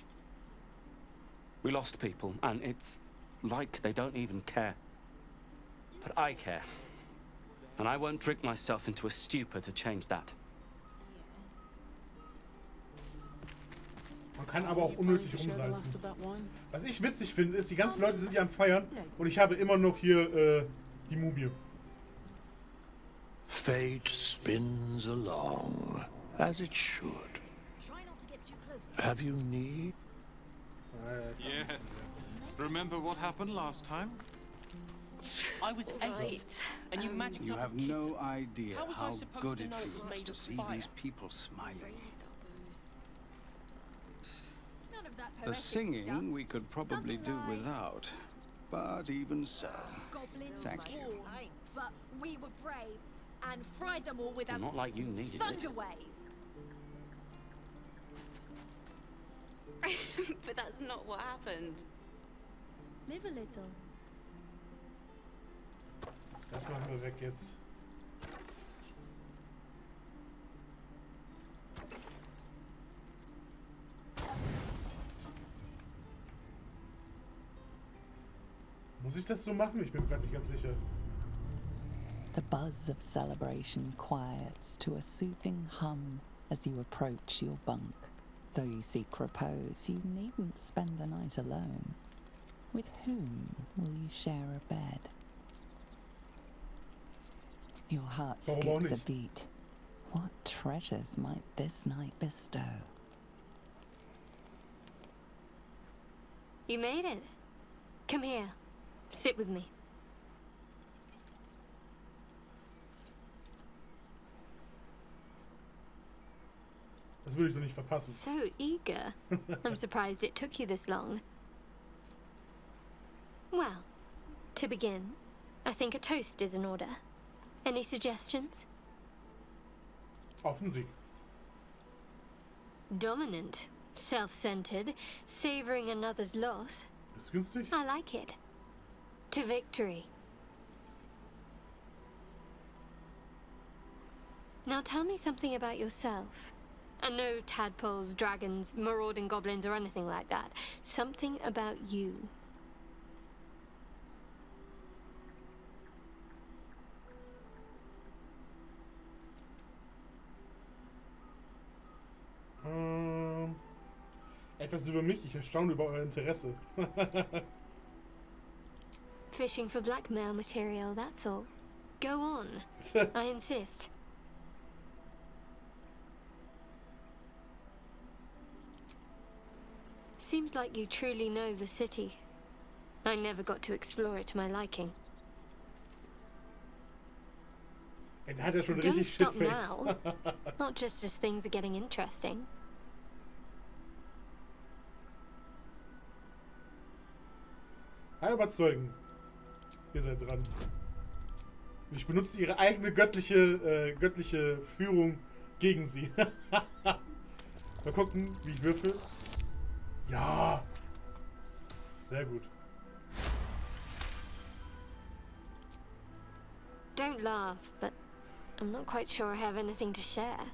We lost people, and it's like they don't even care. But I care. And I won't drink myself into a stupor to change that. Man kann aber auch unnötig rumsalzen. Was ich witzig finde, ist, die ganzen Leute sind hier am Feiern und ich habe immer noch hier die Mumie. Fate spins along, as it should. Have you need? Yes. Remember what happened last time? I was eight, and you magicked You up have a kiss. no idea How was I how supposed good to it know it was feels made to of see fire? these people smiling. None of that The poetic singing stuff. we could probably Something do like without, but even so, Goblins thank you. swarmed, but we were brave and fried them all with a Not like you needed it. thunder wave. But that's not what happened. Live a little. Das machen wir weg jetzt. Muss ich das so machen? Ich bin mir gerade nicht ganz sicher. The buzz of celebration quiets to a soothing hum as you approach your bunk. Though you seek repose, you needn't spend the night alone. With whom will you share a bed? Your heart Warum auch skips a nicht? beat. What treasures might this night bestow? You made it. Come here. Sit with me. Das würde ich doch nicht verpassen. So eager. I'm surprised it took you this long. Well, to begin, I think a toast is in order. Any suggestions? Auf den Sieg. Dominant, self-centered, savoring another's loss. Ist günstig? I like it. To victory. Now tell me something about yourself. And no tadpoles, dragons, marauding goblins, or anything like that. Something about you. Etwas über mich. Ich erstaune über euer Interesse. Fishing for blackmail material, that's all. Go on. I insist. Seems like you truly know the city. I never got to explore it to my liking. Er hat ja schon Don't richtig stop Shitface. now. Not just as things are getting interesting. Überzeugen. Ihr seid dran. Ich benutze ihre eigene göttliche Führung gegen sie. Mal gucken, wie ich würfel. Ja. Sehr gut. Don't laugh, but I'm not quite sure I have anything to share.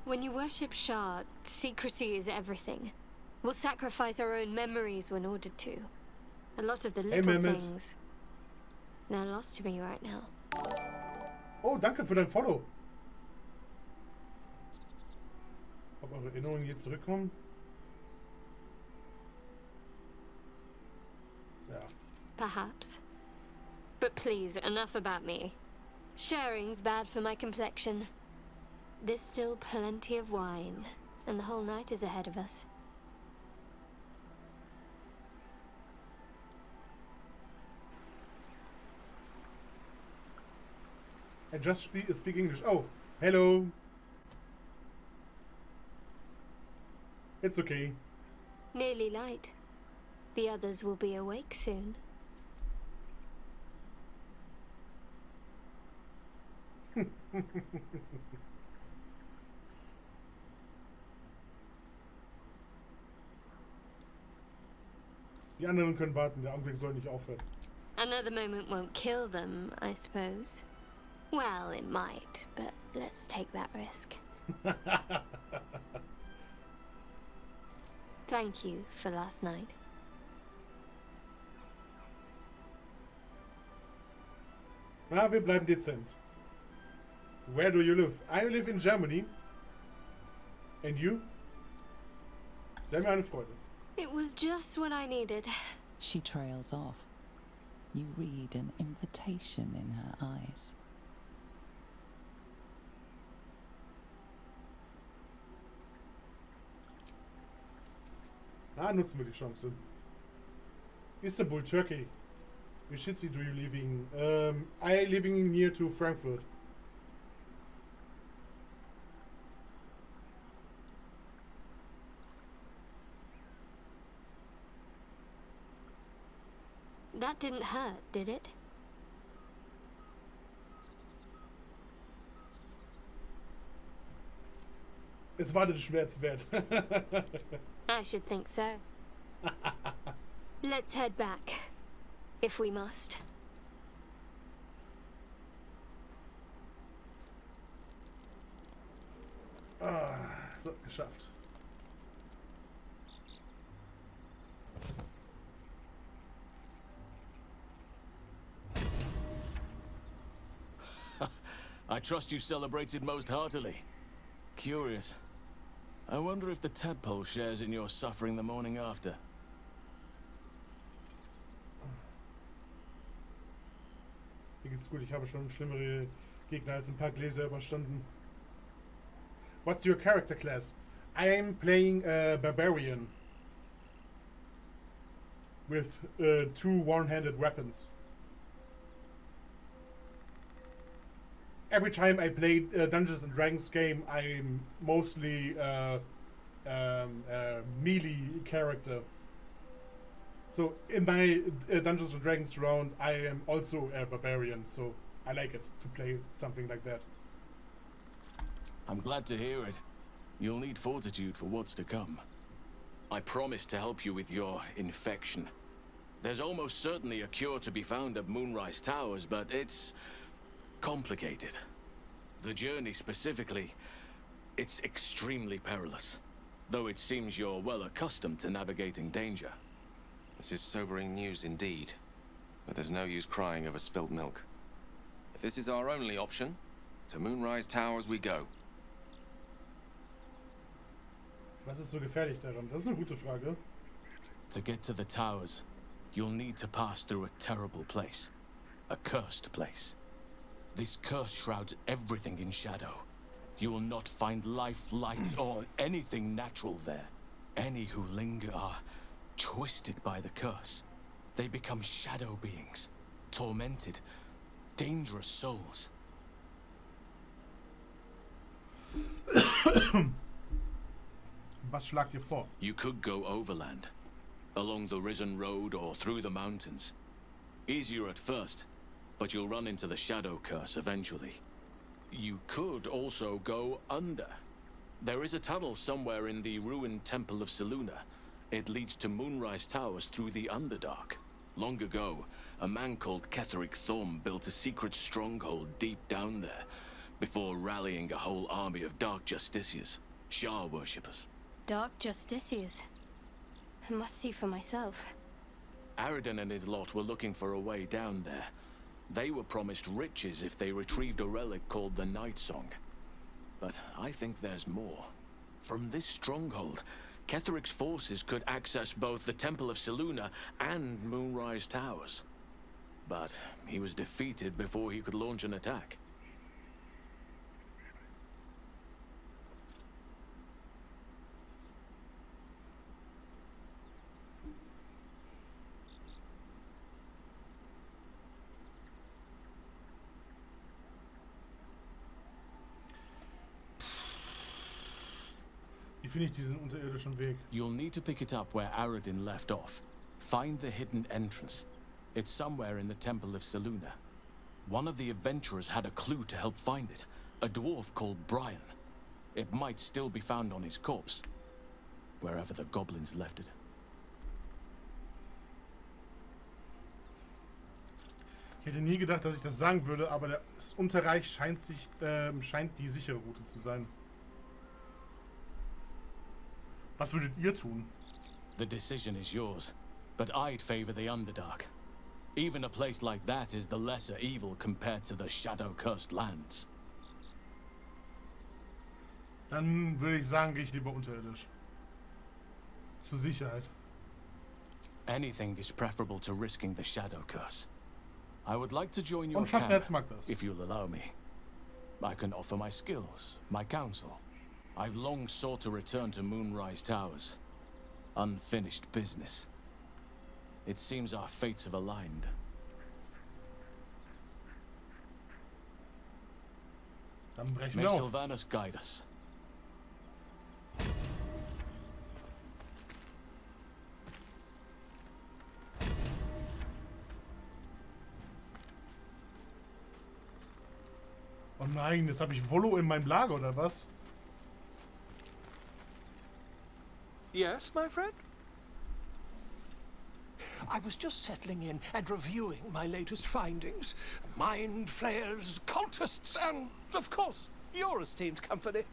When you worship Shard, secrecy is everything. We'll sacrifice our own memories when ordered to. A lot of the little things, they're lost to me right now. Oh, danke für dein Follow. Ob eure Erinnerungen jetzt zurückkommen? Ja. Perhaps. But please, enough about me. Sharing's bad for my complexion. There's still plenty of wine, and the whole night is ahead of us. I just speak English. Oh, hello. It's okay. Nearly light. The others will be awake soon. Die anderen können warten. Der Augenblick soll nicht aufhören. Another moment won't kill them, I suppose. Well, it might, but let's take that risk. Thank you for last night. Na, wir bleiben dezent. Where do you live? I live in Germany. And you? Sehr mir eine Freude. It was just what I needed. She trails off. You read an invitation in her eyes. Nutzen wir die Chance. Istanbul, Turkey. Which city do you living? I living near to Frankfurt. That didn't hurt, did it? Es war den Schmerz wert. I should think so. Let's head back, if we must. So, geschafft. I trust you celebrated most heartily. Curious. I wonder if the tadpole shares in your suffering the morning after. Mir geht's gut, ich habe schon schlimmere Gegner als ein paar Gläser überstanden. What's your character class? I am playing a barbarian. With 2 one-handed weapons. Every time I play Dungeons and Dragons game, I'm mostly melee character. So in my Dungeons and Dragons round, I am also a barbarian, so I like it to play something like that. I'm glad to hear it. You'll need fortitude for what's to come. I promise to help you with your infection. There's almost certainly a cure to be found at Moonrise Towers, but it's complicated. The journey specifically, it's extremely perilous. Though it seems you're well accustomed to navigating danger. This is sobering news indeed. But there's no use crying over spilt milk. If this is our only option, to Moonrise Towers we go. Was ist so gefährlich daran? Das ist eine gute Frage. To get to the towers, you'll need to pass through a terrible place. A cursed place. This curse shrouds everything in shadow. You will not find life, light, or anything natural there. Any who linger are twisted by the curse. They become shadow beings, tormented, dangerous souls. Was schlagt ihr vor? You could go overland, along the Risen Road or through the mountains. Easier at first, but you'll run into the shadow curse eventually. You could also go under. There is a tunnel somewhere in the ruined Temple of Selûne. It leads to Moonrise Towers through the Underdark. Long ago, a man called Ketheric Thorm built a secret stronghold deep down there, before rallying a whole army of Dark Justiciars, Shar worshippers. Dark Justiciars. I must see for myself. Aradin and his lot were looking for a way down there. They were promised riches if they retrieved a relic called the Night Song. But I think there's more. From this stronghold, Ketheric's forces could access both the Temple of Selûne and Moonrise Towers. But he was defeated before he could launch an attack. Wie finde ich diesen unterirdischen Weg? You'll need to pick it up where Aradin left off. Find the hidden entrance. It's somewhere in the Temple of Selûne. One of the adventurers had a clue to help find it. A dwarf called Brian. It might still be found on his corpse. Wherever the goblins left it. Ich hätte nie gedacht, dass ich das sagen würde, aber das Unterreich scheint die sichere Route zu sein. Was würdet ihr tun? The decision is yours, but I'd favor the Underdark. Even a place like that is the lesser evil compared to the shadow-cursed lands. Dann würde ich sagen, gehe ich lieber unterirdisch. Zur Sicherheit. Anything is preferable to risking the shadow curse. I would like to join your Und schafft camp, jetzt mag das. if you'll allow me. I can offer my skills, my counsel. I've long sought to return to Moonrise Towers. Unfinished business. It seems our fates have aligned. Dann brechen May wir auf. Sylvanus guide us. Oh nein, jetzt habe ich Volo in meinem Lager, oder was? Yes, my friend? I was just settling in and reviewing my latest findings. Mind flayers, cultists, and, of course, your esteemed company.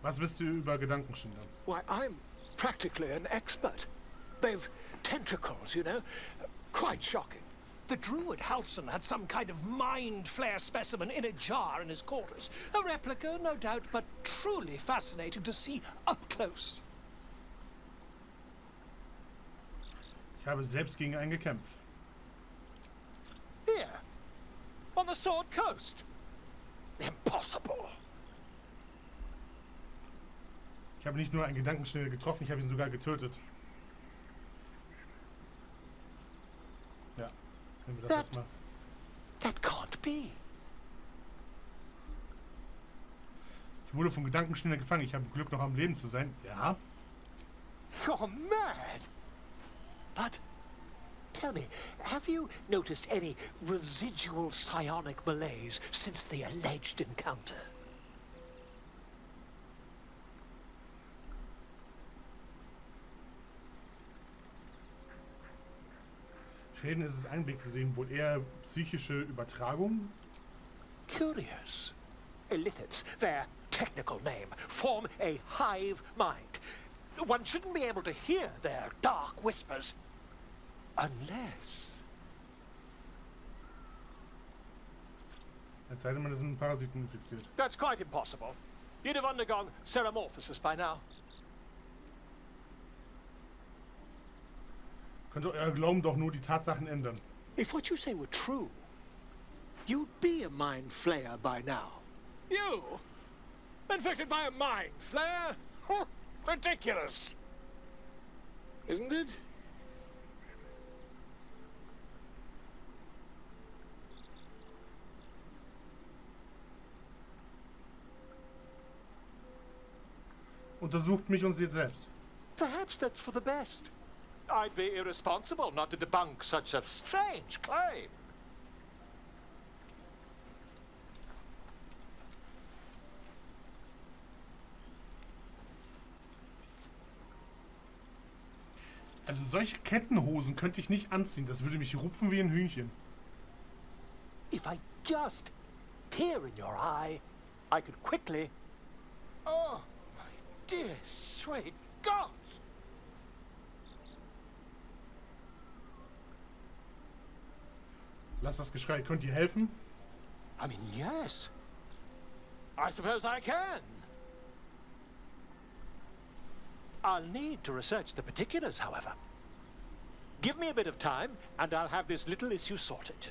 Was wisst ihr über Gedankenschinder? Why, I'm practically an expert. They've tentacles, you know. Quite shocking. The druid Halson had some kind of mind flare specimen in a jar in his quarters. A replica, no doubt, but truly fascinating to see up close. Ich habe selbst gegen einen gekämpft. Here, on the Sword Coast. Impossible. Ich habe nicht nur einen Gedankenschnell getroffen, ich habe ihn sogar getötet. Ja, nehmen wir das erstmal. That can't be. Ich wurde vom Gedankenschnell gefangen. Ich habe Glück, noch am Leben zu sein. Ja. You're mad. But tell me, have you noticed any residual psionic malaise since the alleged encounter? Schäden ist es ein Weg zu sehen, wohl eher psychische Übertragung. Curious. Illithids, their technical name, form a hive mind. One shouldn't be able to hear their dark whispers unless... Es sei denn, man ist mit einem Parasiten infiziert. That's quite impossible. You'd have undergone ceramorphosis by now. Könnte euer Glauben doch nur die Tatsachen ändern. If what you say were true, you'd be a mind flayer by now. You? Infected by a mind flare? Ridiculous. Isn't it? Untersucht mich und seht selbst. Perhaps that's for the best. I'd be irresponsible not to debunk such a strange claim. Also solche Kettenhosen könnte ich nicht anziehen. Das würde mich rupfen wie ein Hühnchen. If I just peer in your eye, I could quickly... Oh, my dear sweet gods! Lass das Geschrei. Könnt ihr helfen? I mean, yes. I suppose I can. I'll need to research the particulars, however. Give me a bit of time, and I'll have this little issue sorted.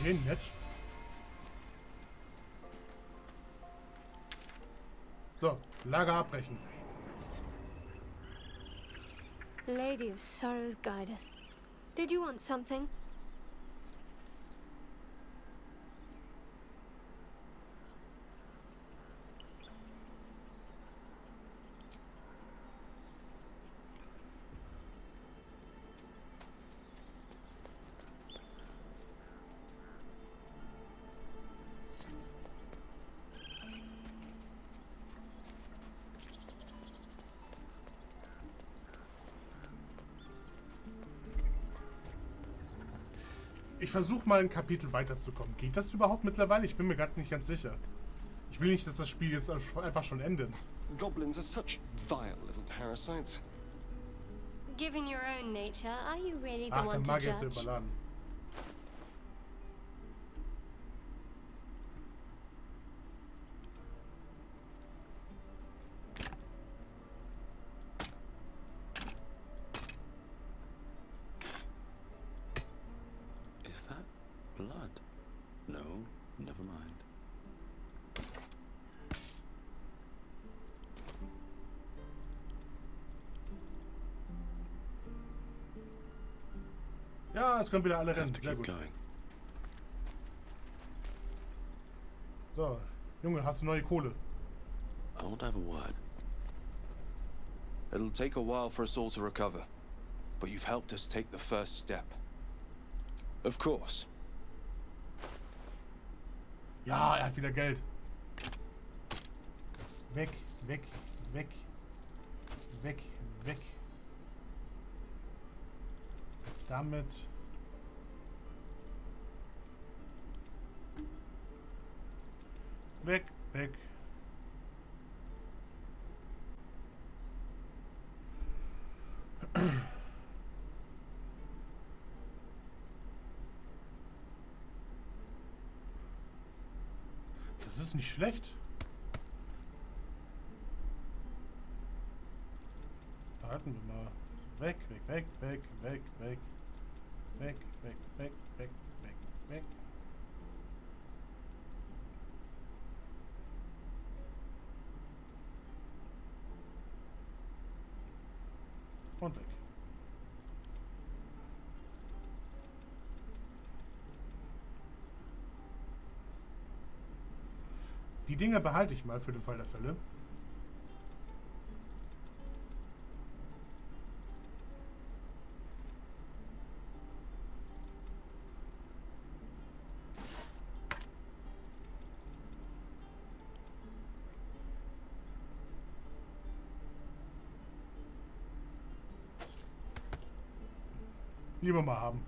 Okay, nett. So, Lager abbrechen. Lady of Sorrows, guide us. Did you want something? Ich versuche mal ein Kapitel weiterzukommen. Geht das überhaupt mittlerweile? Ich bin mir gerade nicht ganz sicher. Ich will nicht, dass das Spiel jetzt einfach schon endet. Goblins are such vile little parasites. Given your own nature, are you really the Ach, der one to Magier ist judge? überladen. Is that blood? No, never mind. Ja, es können wieder alle rennen. Sehr gut. So, Junge, hast du neue Kohle? I won't have a word. It'll take a while for us all to recover, but you've helped us take the first step. Of course. Ja, er hat wieder Geld. Weg, weg, weg. Weg, weg. Damit. Weg, weg. Das ist nicht schlecht. Warten wir mal. Weg, weg, weg, weg, weg, weg. Weg, weg, weg, weg, weg, weg. Und weg. Die Dinger behalte ich mal für den Fall der Fälle. Lieber mal haben.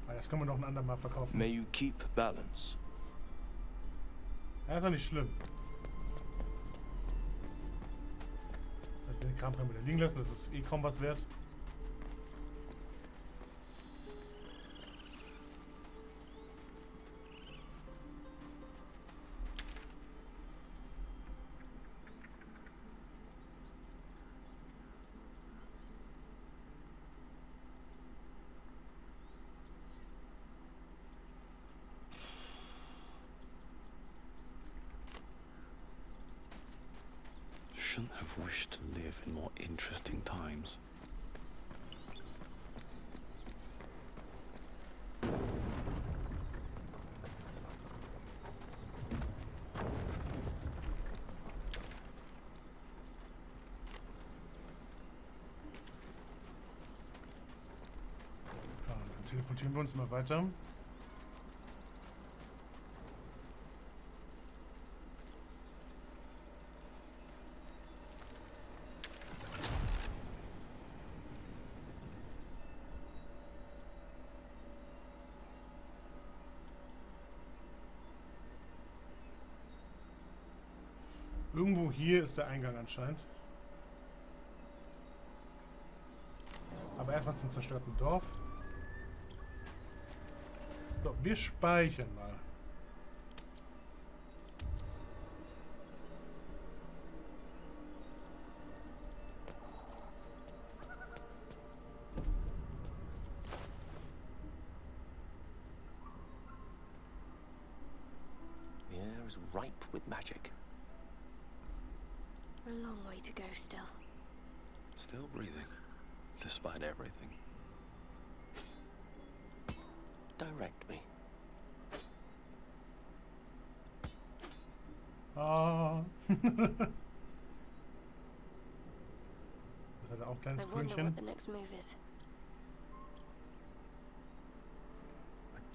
Das können wir noch ein andermal verkaufen. May you keep balance. Ja, ist doch nicht schlimm. Den Kram können wir wieder liegen lassen, das ist eh kaum was wert. Shouldn't have wished to live in more interesting times. Ja, dann teleportieren wir uns mal weiter. Irgendwo hier ist der Eingang anscheinend. Aber erstmal zum zerstörten Dorf. So, wir speichern mal. The air is ripe with magic. A long way to go still. Still breathing, despite everything. Direct me. Ah. Das hat auch ein kleines I wonder Krönchen. what the next move is.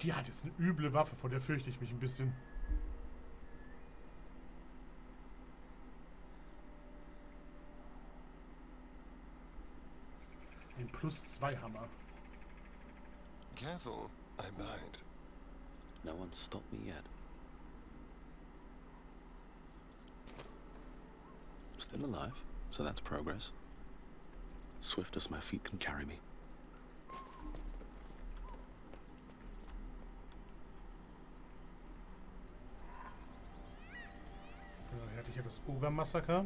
Die hat jetzt eine üble Waffe, vor der fürchte ich mich ein bisschen. Ein +2 Hammer. Careful. I'm behind. No one's stopped me yet. Still alive, so that's progress. Swift as my feet can carry me. Dann hatte ich hier das Ogermassaker.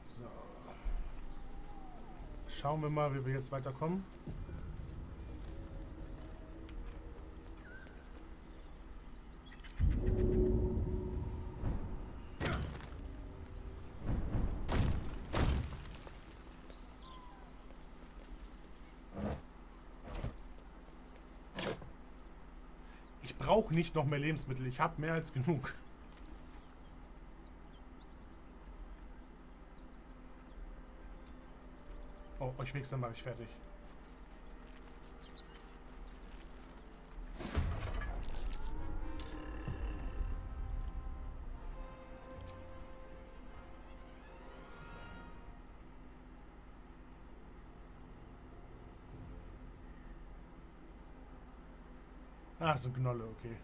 So. Schauen wir mal, wie wir jetzt weiterkommen. Ich brauche nicht noch mehr Lebensmittel. Ich habe mehr als genug. Oh, euch Wichser mache ich fertig. Ah, so Gnolle, okay.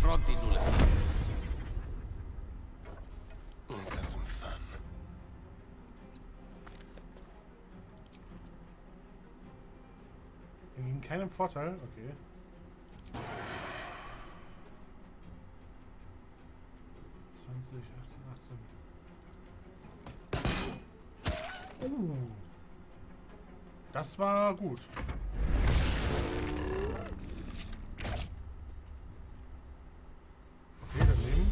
Fronti nulle fix. Let's have some fun. Wir geben keinen Vorteil, okay. Das war gut. Okay, daneben.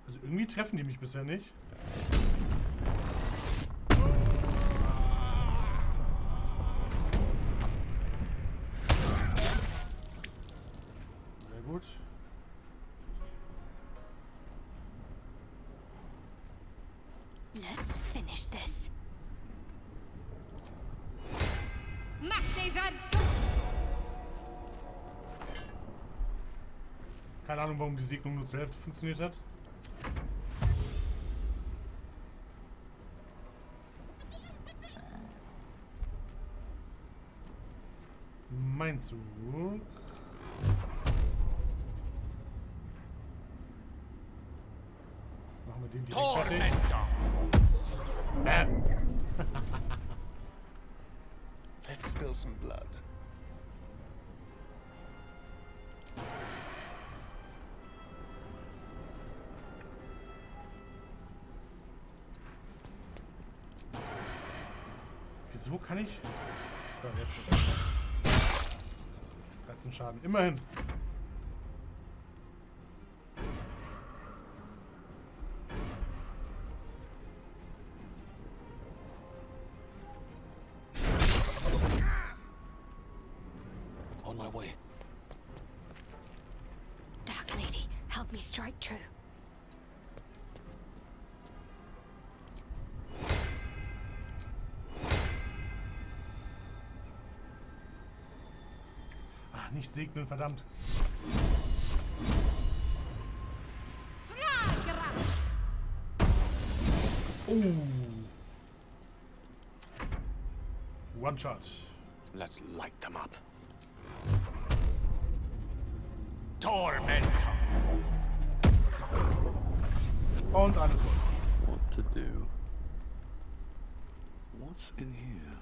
Also irgendwie treffen die mich bisher nicht. Gut. Let's finish this. Keine Ahnung, warum die Segnung nur zur Hälfte funktioniert hat. Mein Zug. Machen wir den direkt fertig. Let's spill some blood. Wieso kann ich? So, jetzt. 13 Schaden, immerhin. On my way. Dark Lady, help me strike true. Ach, nicht segnen, verdammt. Oh. One shot. Let's light them up. Tormentor. Und alle tot. What to do? What's in here?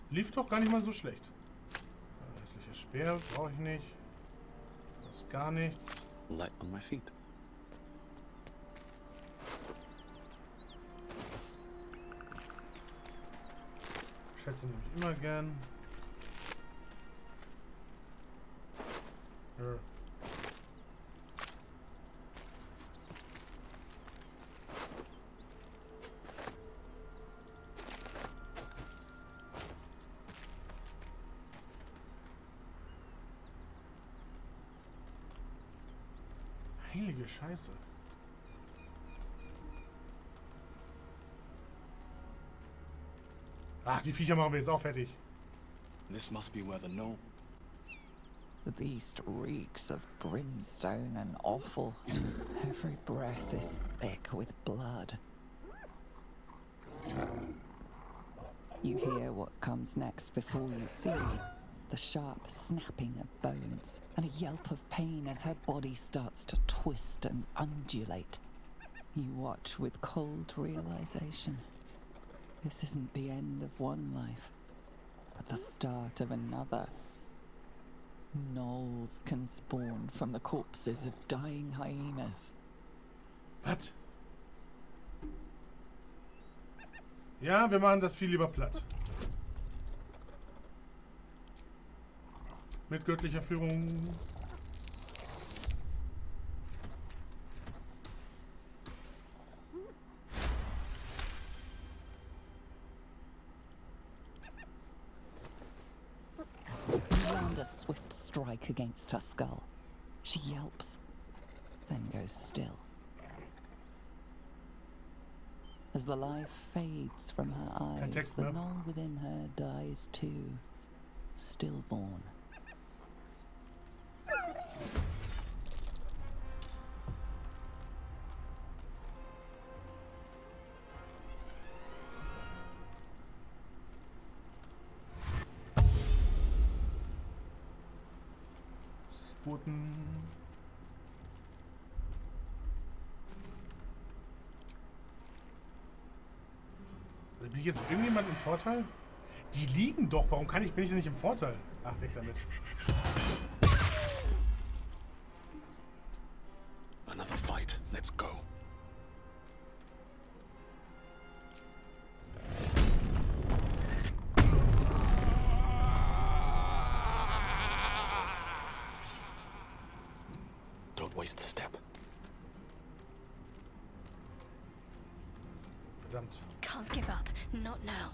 Lief doch gar nicht mal so schlecht. Hässlicher Speer brauche ich nicht. Das ist gar nichts. Light on my feet. Schätze nehme ich immer gern. Ja. Heilige Scheiße. Ach, die Viecher machen wir jetzt auch fertig. This must be where the gnome. The beast reeks of brimstone and offal. Every breath is thick with blood. You hear what comes next before you see the sharp snapping of bones and a yelp of pain as her body starts to twist and undulate. You watch with cold realization. This isn't the end of one life, but the start of another. Gnolls can spawn from the corpses of dying hyenas. Was? Ja, wir machen das viel lieber platt. Mit göttlicher Führung. You land a swift strike against her skull. She yelps, then goes still. As the life fades from her eyes, the gnoll within her dies too, stillborn. Sputen. Bin ich jetzt irgendjemand im Vorteil? Die liegen doch. Warum bin ich denn nicht im Vorteil? Ach, weg damit. Another fight. Let's go. Don't waste a step. Verdammt. Can't give up. Not now.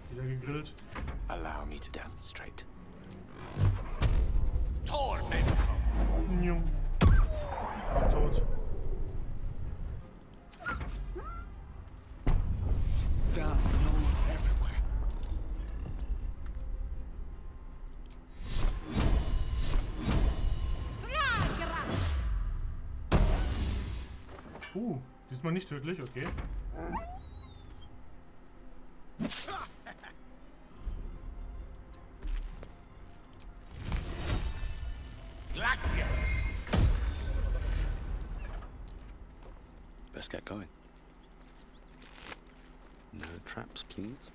Wieder gegrillt. Allow me to demonstrate. Torment! Tot. Damn gnolls everywhere. Diesmal nicht tödlich, okay. Best get going. No traps, please.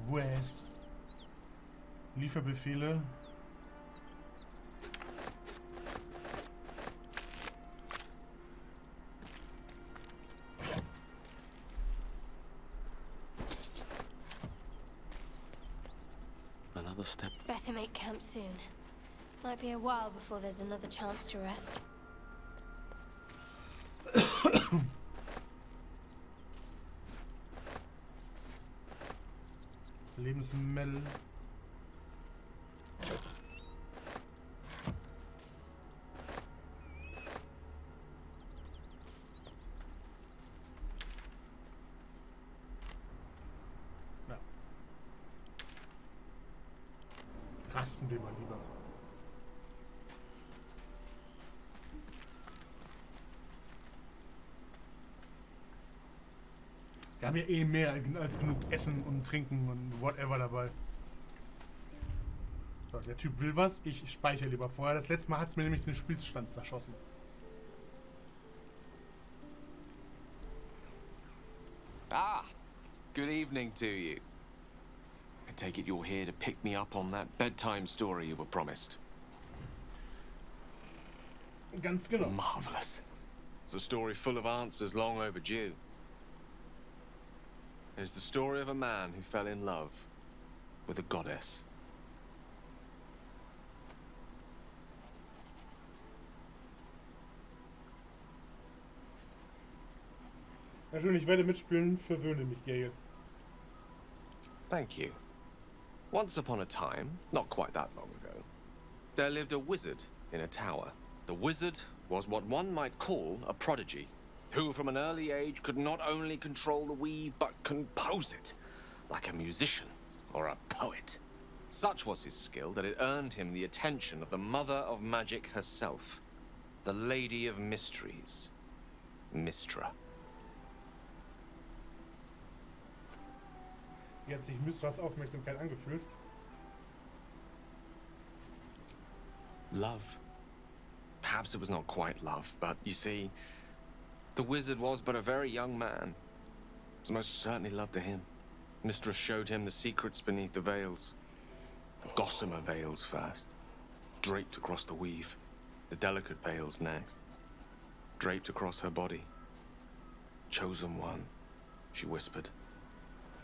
West. Lieferbefehle. Another step. Better make camp soon. Might be a while before there's another chance to rest. Lebensmittel. Ja. Rasten wir mal lieber. Wir haben ja eh mehr als genug Essen und Trinken und whatever dabei. So, der Typ will was, ich speichere lieber vorher. Das letzte Mal hat es mir nämlich den Spielsstand zerschossen. Ah, good evening to you. I take it you're here to pick me up on that bedtime story you were promised. Ganz genau. Marvelous. It's a story full of answers long overdue. It is the story of a man who fell in love with a goddess. Ja, schön, ich werde mitspielen. Verwöhne mich, Gale. Thank you. Once upon a time, not quite that long ago, there lived a wizard in a tower. The wizard was what one might call a prodigy, who from an early age could not only control the weave, but compose it, like a musician or a poet. Such was his skill that it earned him the attention of the mother of magic herself, the Lady of Mysteries, Mystra. Wie hat sich Mystras Aufmerksamkeit angefühlt? Love. Perhaps it was not quite love, but you see, the wizard was but a very young man. It was most certainly love to him. Mistress showed him the secrets beneath the veils. The gossamer veils first, draped across the weave. The delicate veils next, draped across her body. Chosen one, she whispered.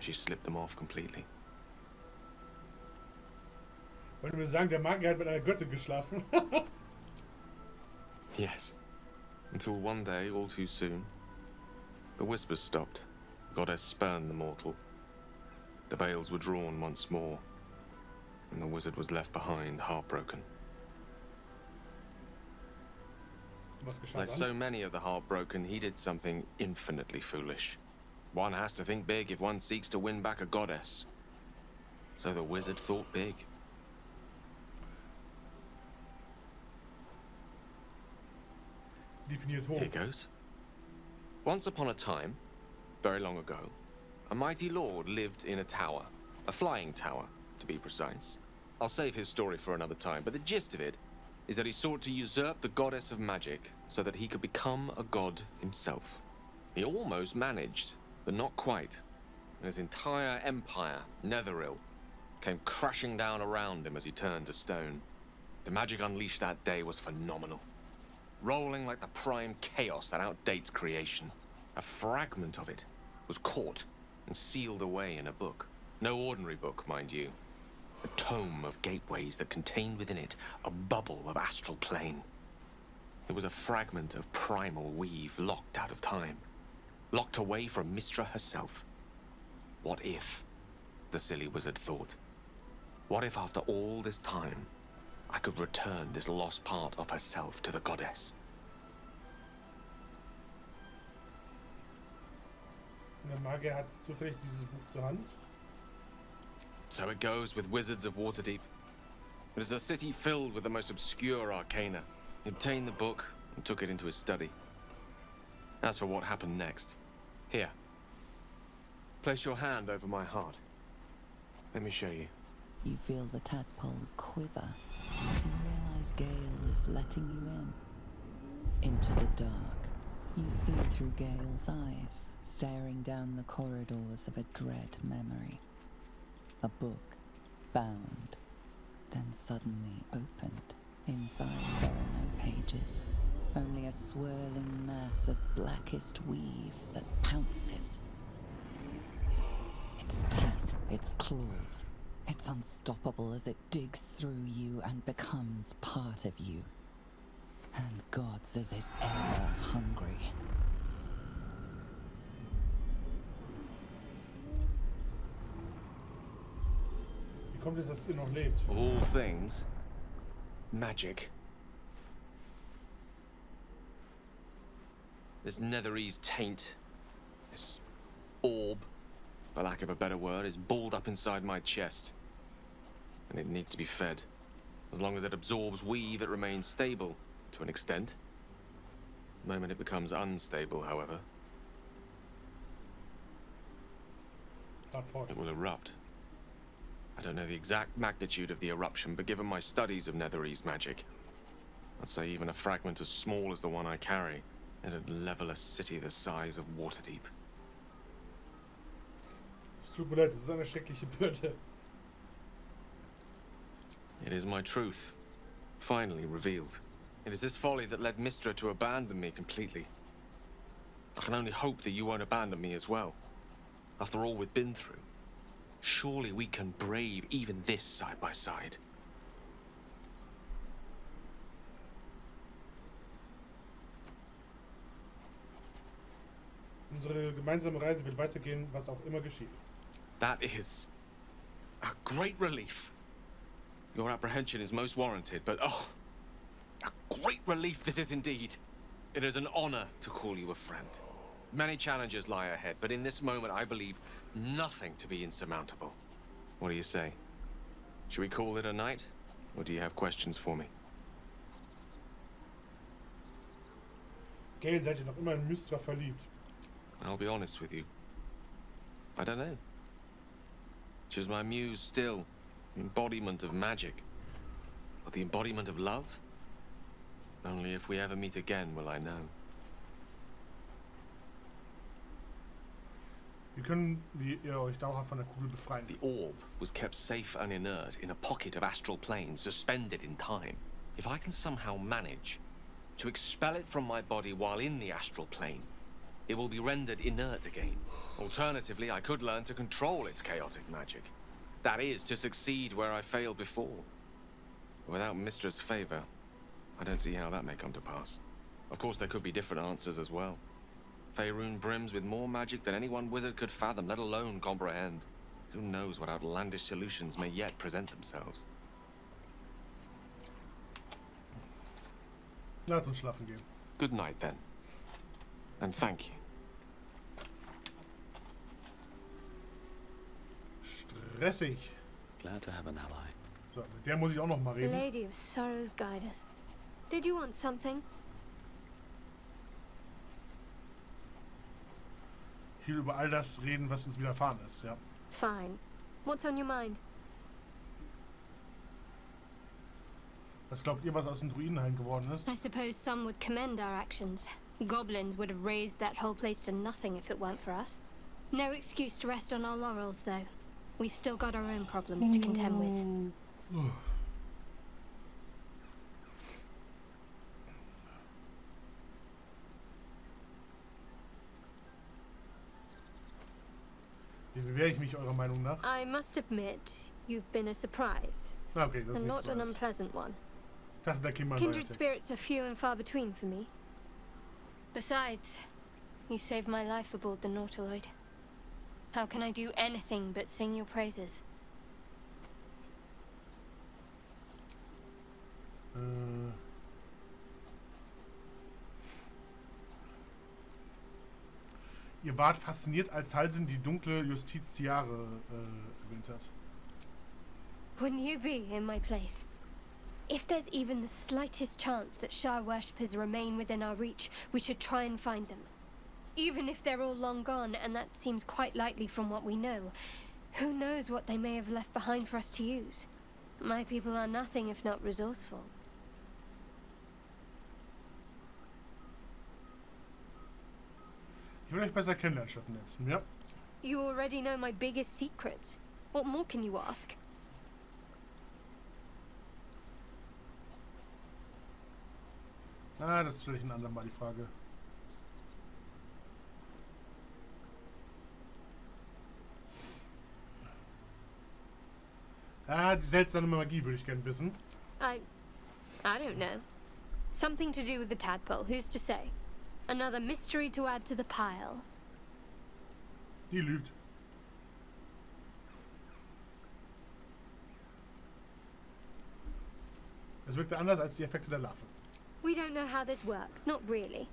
She slipped them off completely. Wollte mir sagen, der Magier hat mit einer Göttin geschlafen. Yes. Until one day, all too soon, the whispers stopped. The goddess spurned the mortal. The veils were drawn once more, and the wizard was left behind, heartbroken. Like so many of the heartbroken, he did something infinitely foolish. One has to think big if one seeks to win back a goddess. So the wizard thought big. Here goes. Once upon a time, very long ago, a mighty lord lived in a tower. A flying tower, to be precise. I'll save his story for another time, but the gist of it is that he sought to usurp the goddess of magic so that he could become a god himself. He almost managed, but not quite. And his entire empire, Netheril, came crashing down around him as he turned to stone. The magic unleashed that day was phenomenal. Rolling like the prime chaos that outdates creation. A fragment of it was caught and sealed away in a book. No ordinary book, mind you. A tome of gateways that contained within it a bubble of astral plane. It was a fragment of primal weave locked out of time. Locked away from Mystra herself. What if, the silly wizard thought, what if after all this time, I could return this lost part of herself to the goddess? Der Magier hat zufällig dieses Buch zur Hand. So it goes with wizards of Waterdeep. It is a city filled with the most obscure arcana. He obtained the book and took it into his study. As for what happened next, here. Place your hand over my heart. Let me show you. You feel the tadpole quiver as you realize Gale is letting you in. Into the dark. You see through Gale's eyes, staring down the corridors of a dread memory. A book, bound, then suddenly opened. Inside there are no pages, only a swirling mass of blackest weave that pounces. Its teeth, its claws, it's unstoppable as it digs through you and becomes part of you. And gods, is it ever hungry? Wie kommt es, dass ihr noch lebt? Of all things, magic. This Netherese taint, this orb, for lack of a better word, is balled up inside my chest. And it needs to be fed. As long as it absorbs weave, it remains stable, to an extent. The moment it becomes unstable, however, it will erupt. I don't know the exact magnitude of the eruption, but given my studies of Netherese magic, I'd say even a fragment as small as the one I carry, it'd level a city the size of Waterdeep. Es tut mir leid, das ist eine schreckliche Bürde. It is my truth, finally revealed. It is this folly that led Mystra to abandon me completely. I can only hope that you won't abandon me as well. After all we've been through, surely we can brave even this side by side. Unsere gemeinsame Reise wird weitergehen, was auch immer geschieht. That is a great relief. Your apprehension is most warranted, but oh, a great relief this is indeed. It is an honor to call you a friend. Many challenges lie ahead, but in this moment I believe nothing to be insurmountable. What do you say? Should we call it a night? Or do you have questions for me? Gale, seid ihr noch immer in Mystra verliebt? I'll be honest with you. I don't know. She's my muse still. The embodiment of magic. But the embodiment of love? Only if we ever meet again will I know. Wie können ihr euch dauerhaft von der Kugel befreien? The orb was kept safe and inert in a pocket of astral plane, suspended in time. If I can somehow manage to expel it from my body while in the astral plane, it will be rendered inert again. Alternatively, I could learn to control its chaotic magic. That is, to succeed where I failed before. Without Mistra's favor, I don't see how that may come to pass. Of course, there could be different answers as well. Faerun brims with more magic than any one wizard could fathom, let alone comprehend. Who knows what outlandish solutions may yet present themselves. Lass uns schlafen gehen. Good night, then. And thank you. Stressig. Glad to have an ally. So, mit der muss ich auch noch mal reden. Lady of Sorrows, guide us. Did you want something? Viel über all das reden, was uns widerfahren ist, ja. Fine. What's on your mind? Was glaubt ihr, was aus dem Druidenhain geworden ist? I suppose some would commend our actions. Goblins would have raised that whole place to nothing if it weren't for us. No excuse to rest on our laurels, though. We've still got our own problems to contend with. Wie bewähre ich mich eurer Meinung nach? I must admit, you've been a surprise. Okay, das ist and nichts not an Neues. unpleasant one. Ich dachte, da käme mal ein neuer Kindred Text. spirits are few and far between for me. Besides, you saved my life aboard the Nautiloid. How can I do anything but sing your praises? Ihr wart fasziniert, als Halsin die dunkle Justiziare erwähnt hat. Wouldn't you be in my place? If there's even the slightest chance that Shar worshippers remain within our reach, we should try and find them. Even if they're all long gone, and that seems quite likely from what we know, who knows what they may have left behind for us to use? My people are nothing if not resourceful. Ich will euch besser kennenlernen statt netzen, ja? You already know my biggest secrets. What more can you ask? Ah, das stelle ich ein andermal die Frage. Ah, die seltsame Magie würde ich gerne wissen. I don't know. Something to do with the tadpole, who's to say? Another mystery to add to the pile. Die lügt. Es wirkte anders als die Effekte der Larve. We don't know how this works, not really.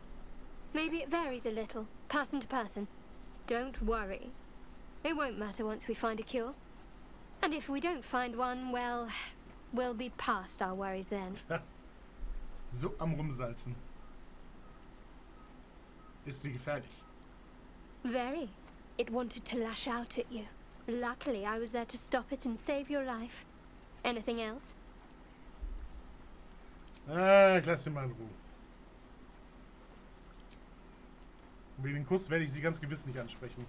Maybe it varies a little, person to person. Don't worry. It won't matter once we find a cure. And if we don't find one, well, we'll be past our worries then. So am Rumsalzen. Ist sie gefährlich? Very. It wanted to lash out at you. Luckily, I was there to stop it and save your life. Anything else? Ah, ich lasse sie mal in Ruhe. Wegen dem Kuss werde ich sie ganz gewiss nicht ansprechen.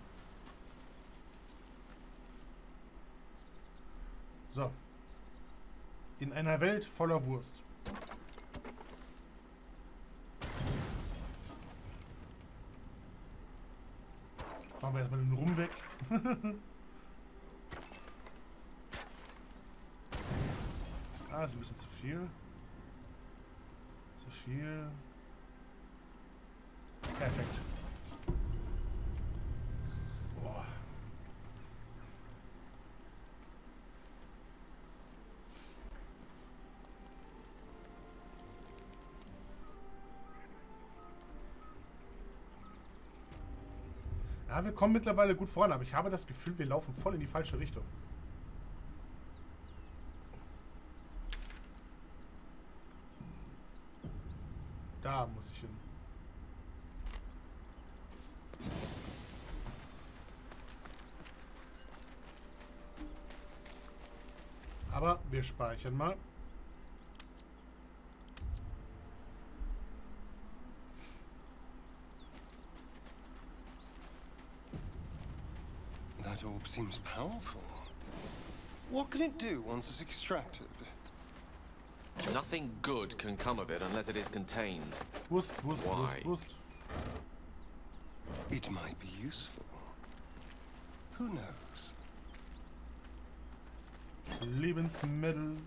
So. In einer Welt voller Wurst. Machen wir erstmal den Rum weg. Ah, ist ein bisschen zu viel. Zu viel. Perfekt. Ja, wir kommen mittlerweile gut voran, aber ich habe das Gefühl, wir laufen voll in die falsche Richtung. Da muss ich hin. Aber wir speichern mal. That orb seems powerful. What can it do once it's extracted? Nothing good can come of it unless it is contained. Why? It might be useful. Who knows? Lebensmittel.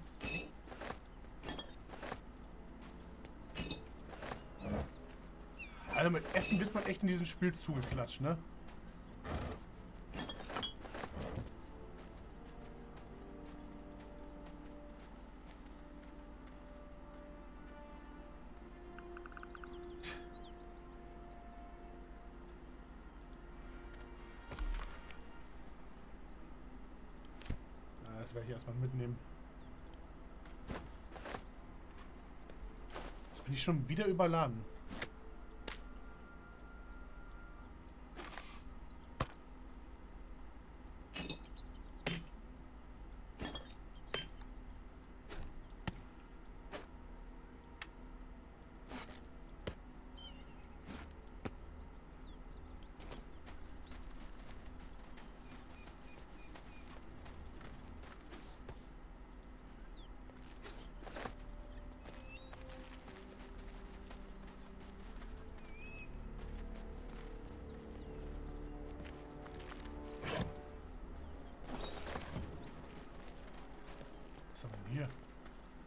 Also mit Essen wird man echt in diesem Spiel zugeklatscht, ne? Das werde ich erstmal mitnehmen. Jetzt bin ich schon wieder überladen.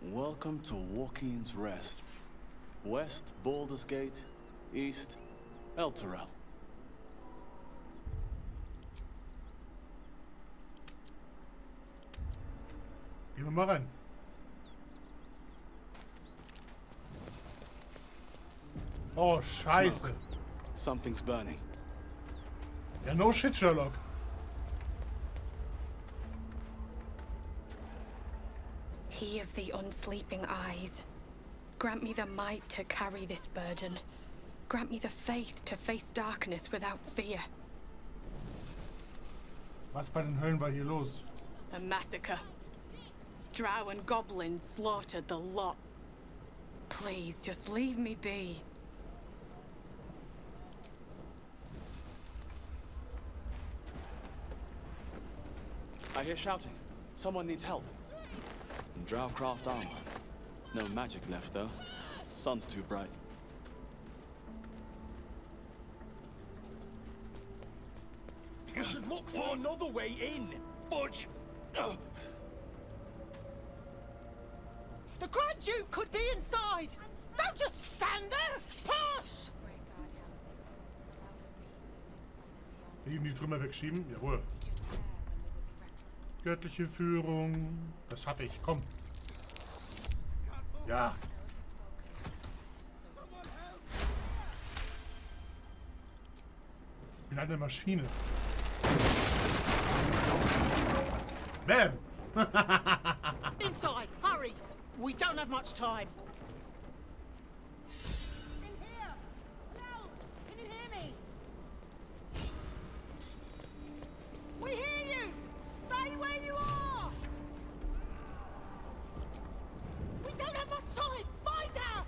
Welcome to Walking's Rest. West, Baldurs Gate. East, Elturel. Gehen wir mal rein. Oh, Scheiße. Smoke. Something's burning. Ja, no shit, Sherlock. He of the unsleeping eyes, grant me the might to carry this burden. Grant me the faith to face darkness without fear. Was bei den Höllen war hier los? A massacre. Drow and goblins slaughtered the lot. Please, just leave me be. I hear shouting. Someone needs help. Drowcraft armor. No magic left, though. Sun's too bright. You should look for another way in, Budge. The Grand Duke could be inside! Don't just stand there! Push! Eben die Trümmer wegschieben? Jawohl. Göttliche Führung. Das schaffe ich. Komm. Ja. Ich bin halt eine Maschine. Bam! Inside! Hurry! We don't have much time. In here! No! Can you hear me? We hear you! Stay where you are! We don't have much time! Find out!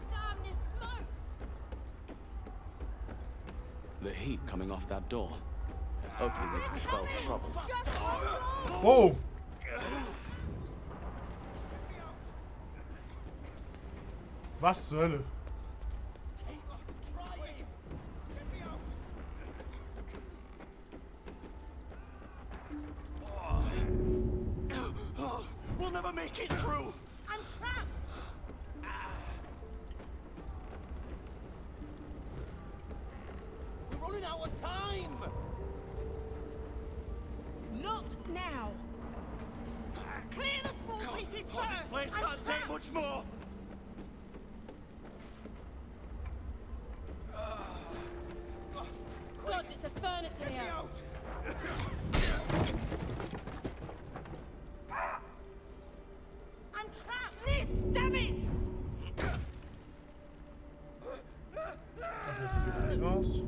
Damn this smoke! The heat coming off that door. Opening it can spell trouble. Whoa! Was zur Hölle? We'll never make it through. I'm trapped! We're running out of time. Not now! is Oh, this first! place I'm can't take trapped. much more! God, it's a furnace in here! I'm trapped! Lift, damn it! Nicht raus.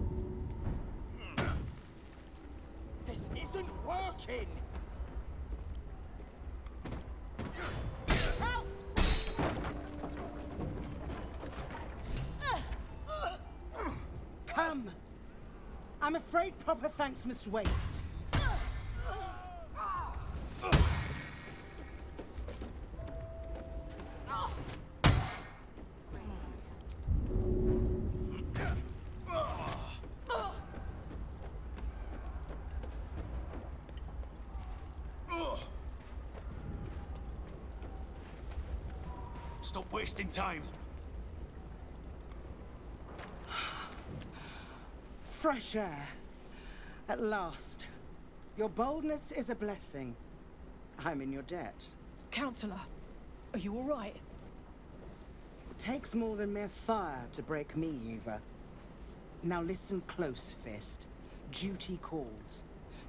This isn't working! Help! Come. I'm afraid proper thanks must wait. Stop wasting time. Fresh air. At last. Your boldness is a blessing. I'm in your debt. Counselor, are you all right? It takes more than mere fire to break me, Eva. Now listen close, Fist. Duty calls.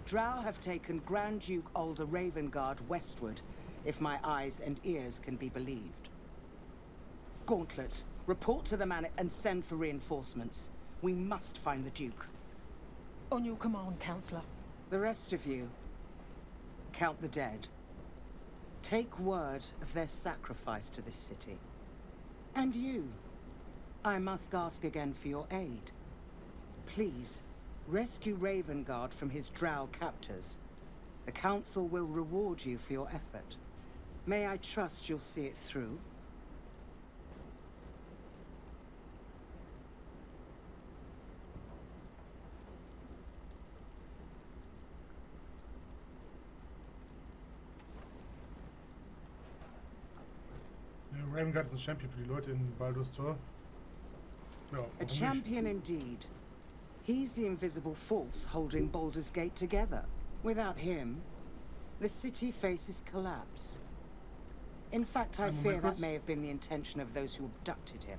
Drow have taken Grand Duke Alder Ravengard westward, if my eyes and ears can be believed. Gauntlet, report to the man and send for reinforcements. We must find the Duke. On your command, Counselor. The rest of you, count the dead. Take word of their sacrifice to this city. And you, I must ask again for your aid. Please, rescue Ravengard from his drow captors. The Council will reward you for your effort. May I trust you'll see it through? Ravengard ist ein Champion für die Leute in Baldurs Tor. Ja, warum A champion indeed. He's the invisible force holding Baldurs Gate together. Without him, the city faces collapse. In fact, I fear that may have been the intention of those who abducted him.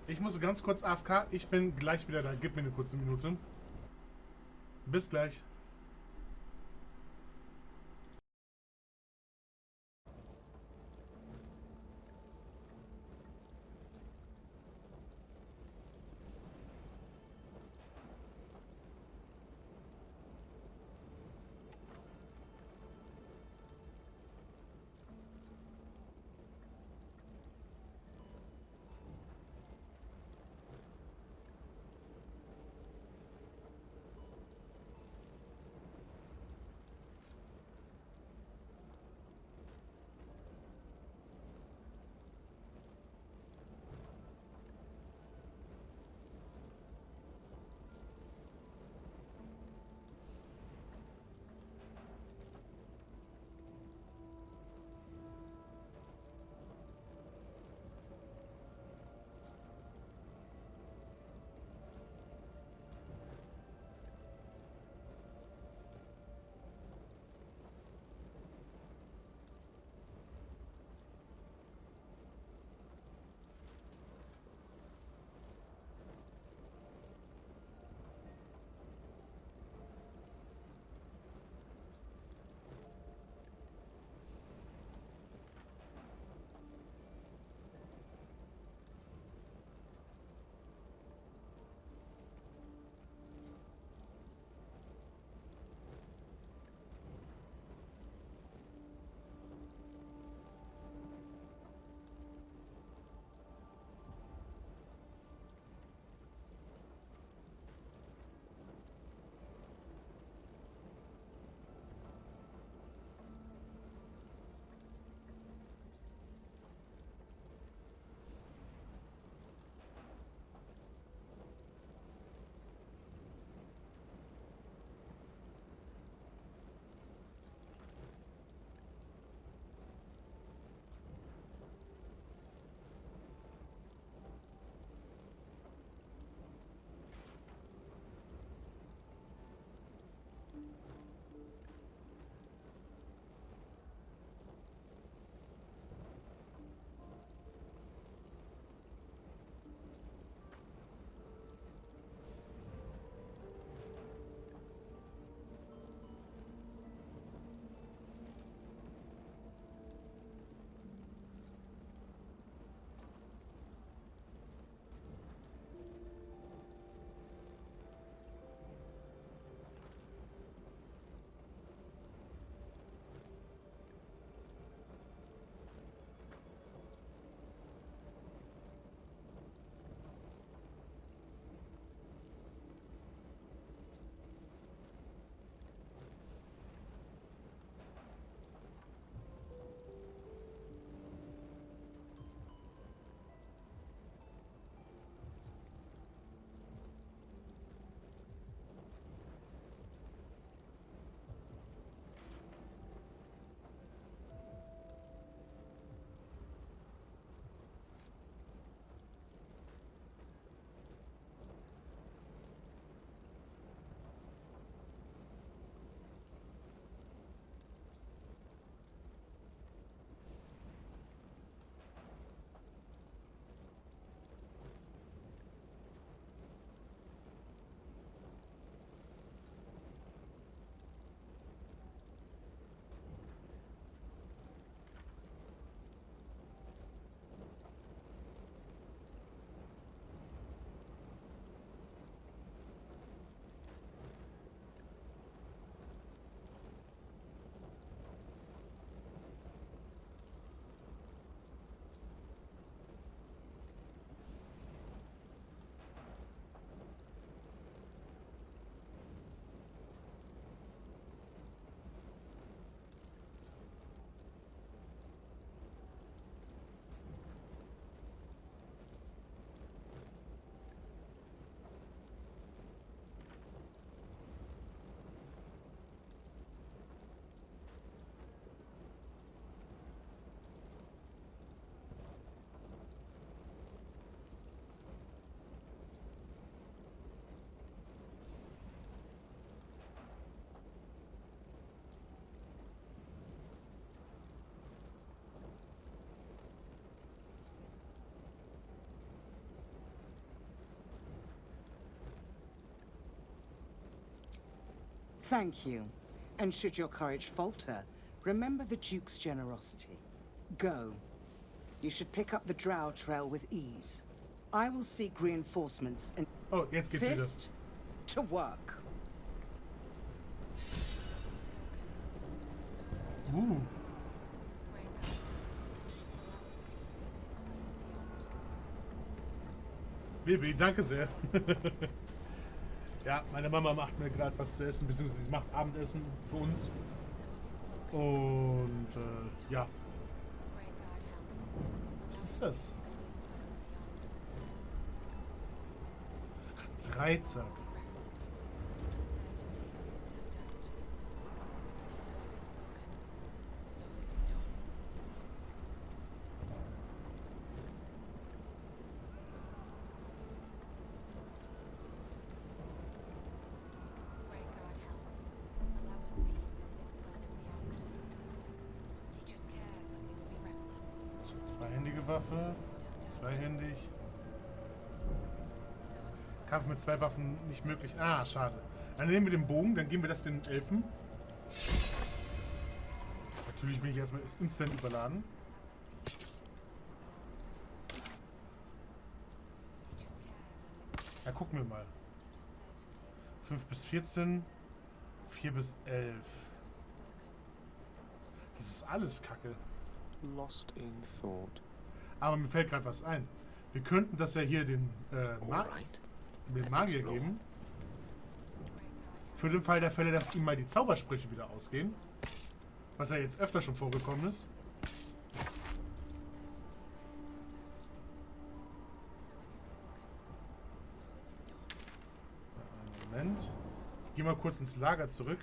Ich muss ganz kurz AFK. Ich bin gleich wieder da. Gib mir eine kurze Minute. Bis gleich. Thank you. And should your courage falter, remember the Duke's generosity. Go. You should pick up the Drow trail with ease. I will seek reinforcements and jetzt geht's fist to work. Baby, danke sehr. Ja, meine Mama macht mir gerade was zu essen, beziehungsweise sie macht Abendessen für uns. Und ja. Was ist das? Dreizack. Zweihändige Waffe, zweihändig. Kampf mit zwei Waffen nicht möglich. Ah, schade. Dann nehmen wir den Bogen, dann geben wir das den Elfen. Natürlich bin ich erstmal instant überladen. Ja, gucken wir mal. 5 bis 14, 4 bis 11. Das ist alles Kacke. Lost in thought. Aber mir fällt gerade was ein. Wir könnten das ja hier den Magier geben. Für den Fall der Fälle, dass ihm mal die Zaubersprüche wieder ausgehen. Was ja jetzt öfter schon vorgekommen ist. Moment. Ich gehe mal kurz ins Lager zurück.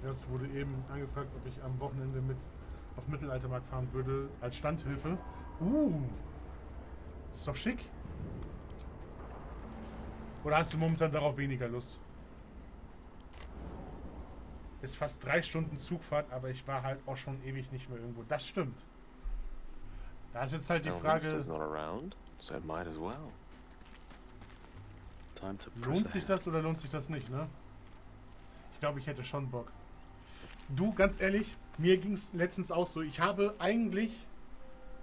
Jetzt wurde eben angefragt, ob ich am Wochenende mit auf Mittelaltermarkt fahren würde als Standhilfe. Das ist doch schick. Oder hast du momentan darauf weniger Lust? Ist fast 3 Stunden Zugfahrt, aber ich war halt auch schon ewig nicht mehr irgendwo. Das stimmt. Da ist jetzt halt die Frage, lohnt sich das oder lohnt sich das nicht, ne? Ich glaube, ich hätte schon Bock. Du, ganz ehrlich, mir ging es letztens auch so. Ich habe eigentlich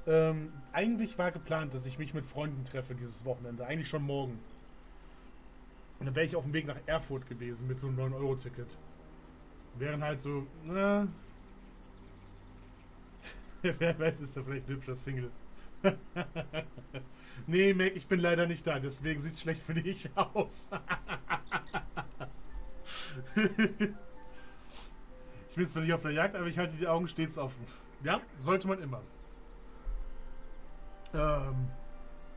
war geplant, dass ich mich mit Freunden treffe dieses Wochenende. Eigentlich schon morgen. Und dann wäre ich auf dem Weg nach Erfurt gewesen mit so einem 9-Euro-Ticket. Wären halt so, wer weiß, ist da vielleicht ein hübscher Single. Nee, Mac, ich bin leider nicht da, deswegen sieht es schlecht für dich aus. Ich bin zwar nicht auf der Jagd, aber ich halte die Augen stets offen. Ja, sollte man immer.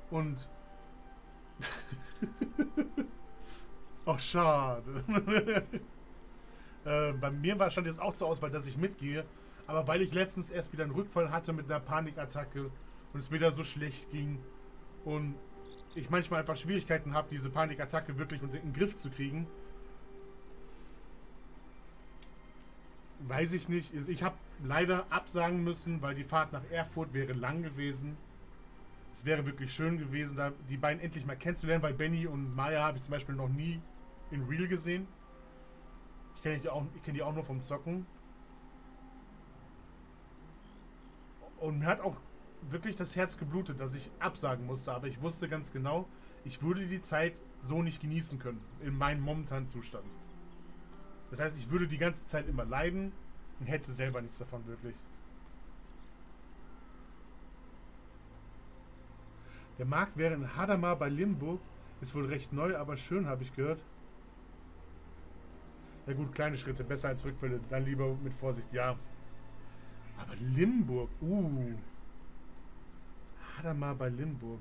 Und... Oh, schade. Bei mir stand jetzt auch zur Auswahl, dass ich mitgehe. Aber weil ich letztens erst wieder einen Rückfall hatte mit einer Panikattacke und es mir da so schlecht ging und ich manchmal einfach Schwierigkeiten habe, diese Panikattacke wirklich unter den Griff zu kriegen, weiß ich nicht. Ich habe leider absagen müssen, weil die Fahrt nach Erfurt wäre lang gewesen. Es wäre wirklich schön gewesen, da die beiden endlich mal kennenzulernen, weil Benny und Maya habe ich zum Beispiel noch nie in Real gesehen. Ich kenne die auch nur vom Zocken. Und mir hat auch wirklich das Herz geblutet, dass ich absagen musste. Aber ich wusste ganz genau, ich würde die Zeit so nicht genießen können, in meinem momentanen Zustand. Das heißt, ich würde die ganze Zeit immer leiden und hätte selber nichts davon wirklich. Der Markt wäre in Hadamar bei Limburg. Ist wohl recht neu, aber schön, habe ich gehört. Ja gut, kleine Schritte, besser als Rückfälle. Dann lieber mit Vorsicht, ja. Aber Limburg, Hadamar bei Limburg.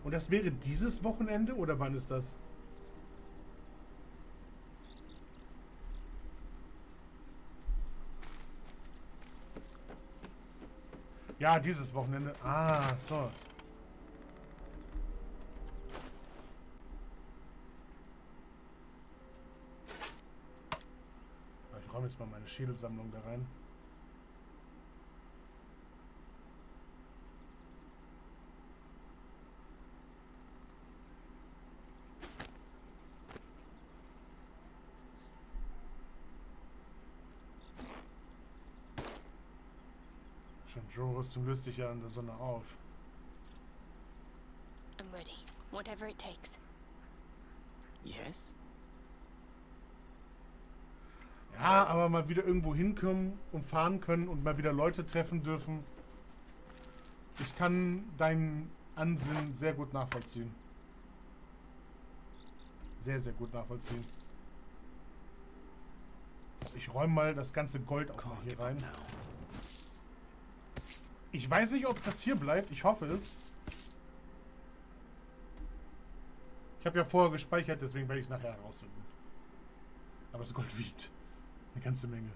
Und das wäre dieses Wochenende oder wann ist das? Ja, dieses Wochenende. Ah, so. Ich räume jetzt mal meine Schädelsammlung da rein. Schon Drow-Rüstung löst sich ja an der Sonne auf. I'm ready. Whatever it takes. Yes? Ja, aber mal wieder irgendwo hinkommen und fahren können und mal wieder Leute treffen dürfen. Ich kann dein Ansinnen sehr gut nachvollziehen. Sehr, sehr gut nachvollziehen. Ich räume mal das ganze Gold auch mal hier rein. Ich weiß nicht, ob das hier bleibt. Ich hoffe es. Ich habe ja vorher gespeichert, deswegen werde ich es nachher herausfinden. Aber das Gold wiegt eine ganze Menge.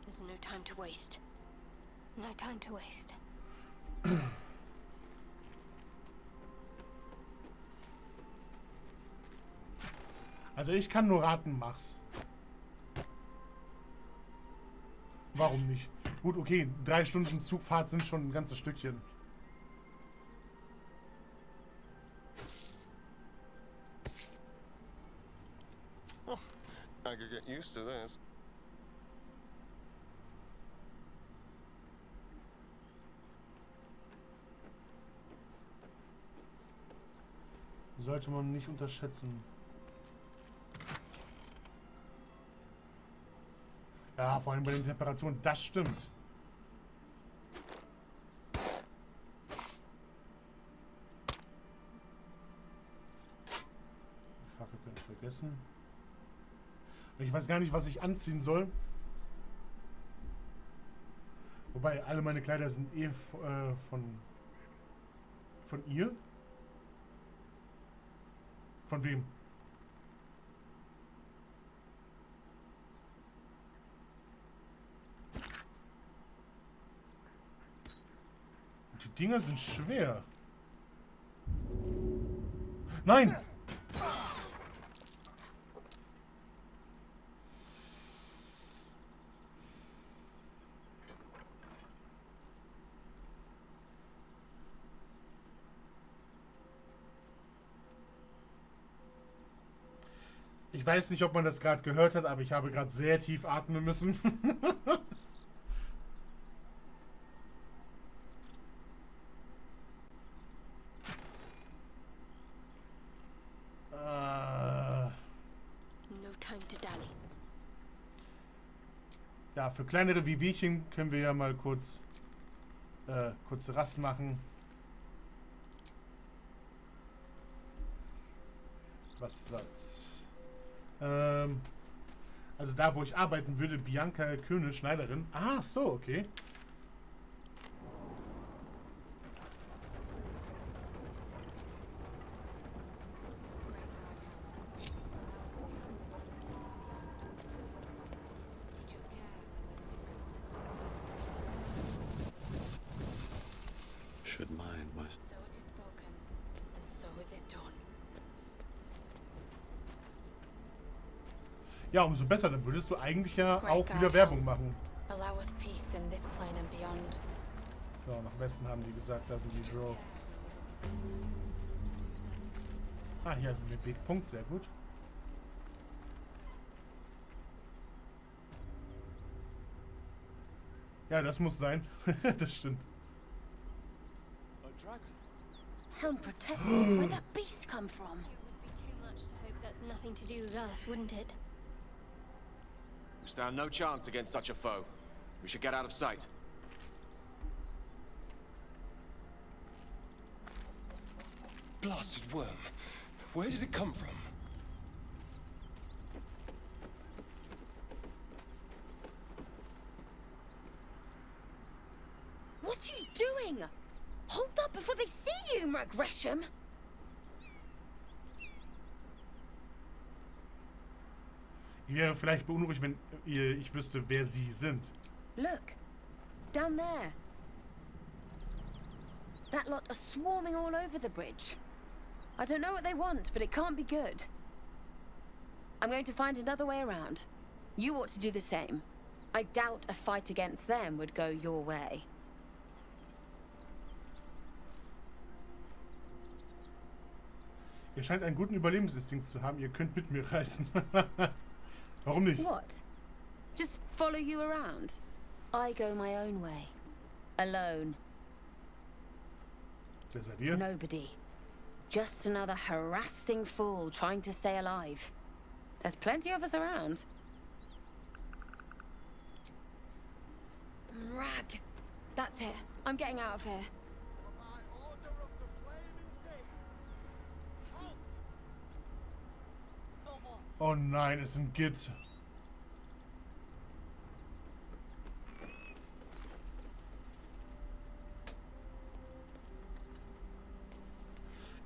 There's no time to waste. No time to waste. Also ich kann nur raten, mach's. Warum nicht? Gut, okay, 3 Stunden Zugfahrt sind schon ein ganzes Stückchen. Oh, I could get used to this. Sollte man nicht unterschätzen. Ja, vor allem bei den Temperaturen, das stimmt. Die Fackel kann ich vergessen. Ich weiß gar nicht, was ich anziehen soll. Wobei, alle meine Kleider sind eh von ihr. Von wem? Die Dinger sind schwer. Nein! Ich weiß nicht, ob man das gerade gehört hat, aber ich habe gerade sehr tief atmen müssen. No time to dally. Ja, für kleinere Wehwehchen können wir ja mal kurze Rast machen. Was soll's? Also da, wo ich arbeiten würde, Bianca König, Schneiderin. Ah, so, okay. Should mind my... So it is spoken, and so is it done. Ja, umso besser. Dann würdest du eigentlich ja auch wieder Werbung machen. Allow us peace in this plane and beyond. So, nach Westen haben die gesagt, da sind die Drow. Ah, hier ist ein Wegpunkt, sehr gut. Ja, das muss sein. Das stimmt. Helm protect me. Where'd that beast come from? It would be too much to hope that's nothing to do with us, wouldn't it? We stand no chance against such a foe. We should get out of sight. Blasted worm. Where did it come from? What are you doing? Hold up before they see you, Gresham! Ich wäre vielleicht beunruhigt, wenn ich wüsste, wer sie sind. Look, down there. That lot are swarming all over the bridge. I don't know what they want, but it can't be good. I'm going to find another way around. You ought to do the same. I doubt a fight against them would go your way. Ihr scheint einen guten Überlebensinstinkt zu haben. Ihr könnt mit mir reisen. Warum nicht? What? Just follow you around? I go my own way. Alone. Wer seid ihr? Nobody. Just another harassing fool trying to stay alive. There's plenty of us around. Rag. That's it. I'm getting out of here. Oh nein, es sind Git.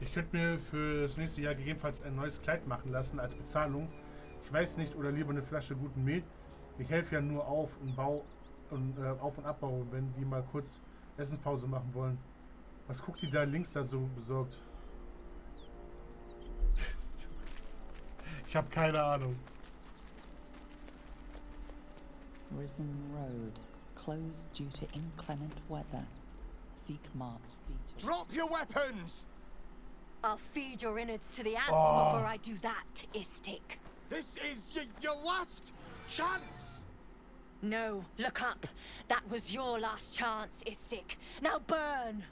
Ich könnte mir für das nächste Jahr gegebenenfalls ein neues Kleid machen lassen als Bezahlung. Ich weiß nicht, oder lieber eine Flasche guten Mehl. Ich helfe ja nur auf und Auf- und Abbau, wenn die mal kurz Essenspause machen wollen. Was guckt die da links da so besorgt? Ich habe keine Ahnung. Risen Road, closed due to inclement weather. Sieg marked details. Drop your weapons! I'll feed your innards to the ants Oh. before I do that, Istik. This is your last chance! No, look up. That was your last chance, Istik. Now burn!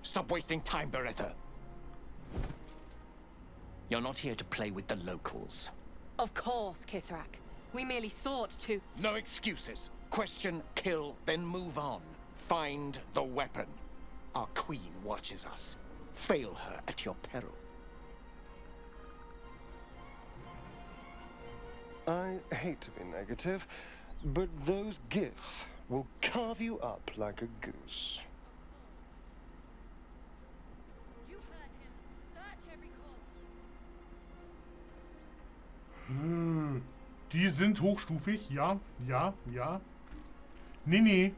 Stop wasting time, Beretta. You're not here to play with the locals. Of course, Kithrak. We merely sought to... No excuses. Question, kill, then move on. Find the weapon. Our queen watches us. Fail her at your peril. I hate to be negative, but those giths will carve you up like a goose. You heard him. Search every corpse. Die sind hochstufig, ja, ja, ja. Nee.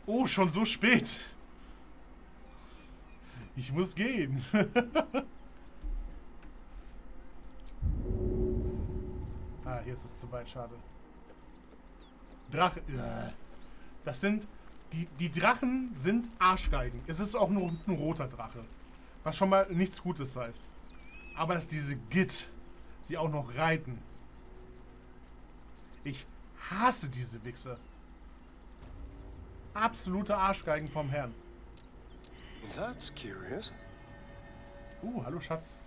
Oh, schon so spät. Ich muss gehen. Ah, hier ist es zu weit, schade. Drache. Das sind. Die Drachen sind Arschgeigen. Es ist auch nur ein roter Drache. Was schon mal nichts Gutes heißt. Aber dass diese Git sie auch noch reiten. Ich hasse diese Wichse. Absolute Arschgeigen vom Herrn. That's curious. Hallo Schatz.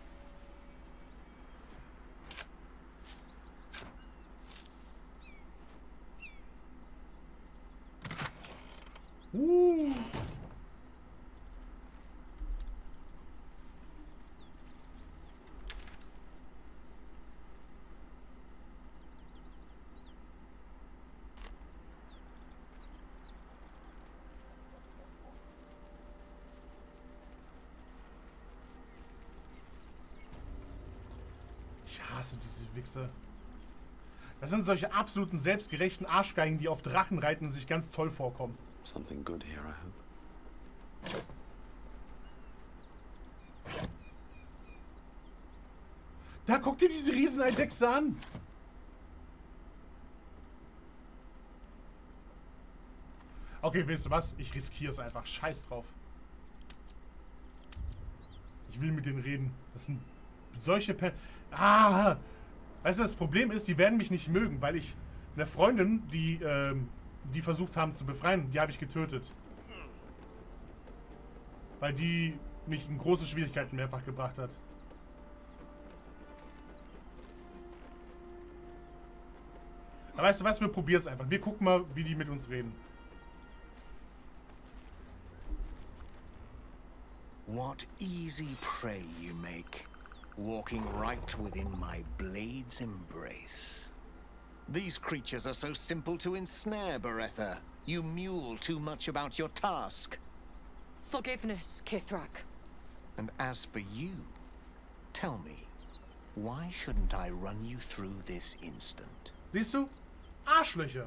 Ich hasse diese Wichse. Das sind solche absoluten selbstgerechten Arschgeigen, die auf Drachen reiten und sich ganz toll vorkommen. Something good here, I hope. Da guck dir diese Rieseneidechse an. Okay, weißt du was? Ich riskiere es einfach. Scheiß drauf. Ich will mit denen reden. Das sind solche weißt du, das Problem ist, die werden mich nicht mögen, weil ich eine Freundin, die versucht haben zu befreien, die habe ich getötet. Weil die mich in große Schwierigkeiten mehrfach gebracht hat. Aber weißt du was, wir probieren es einfach. Wir gucken mal, wie die mit uns reden. What easy prey you make, walking right within my blade's embrace. These creatures are so simple to ensnare, Beretta. You mule too much about your task. Forgiveness, Kithrak. And as for you, tell me, why shouldn't I run you through this instant? Siehst du? Arschlöcher.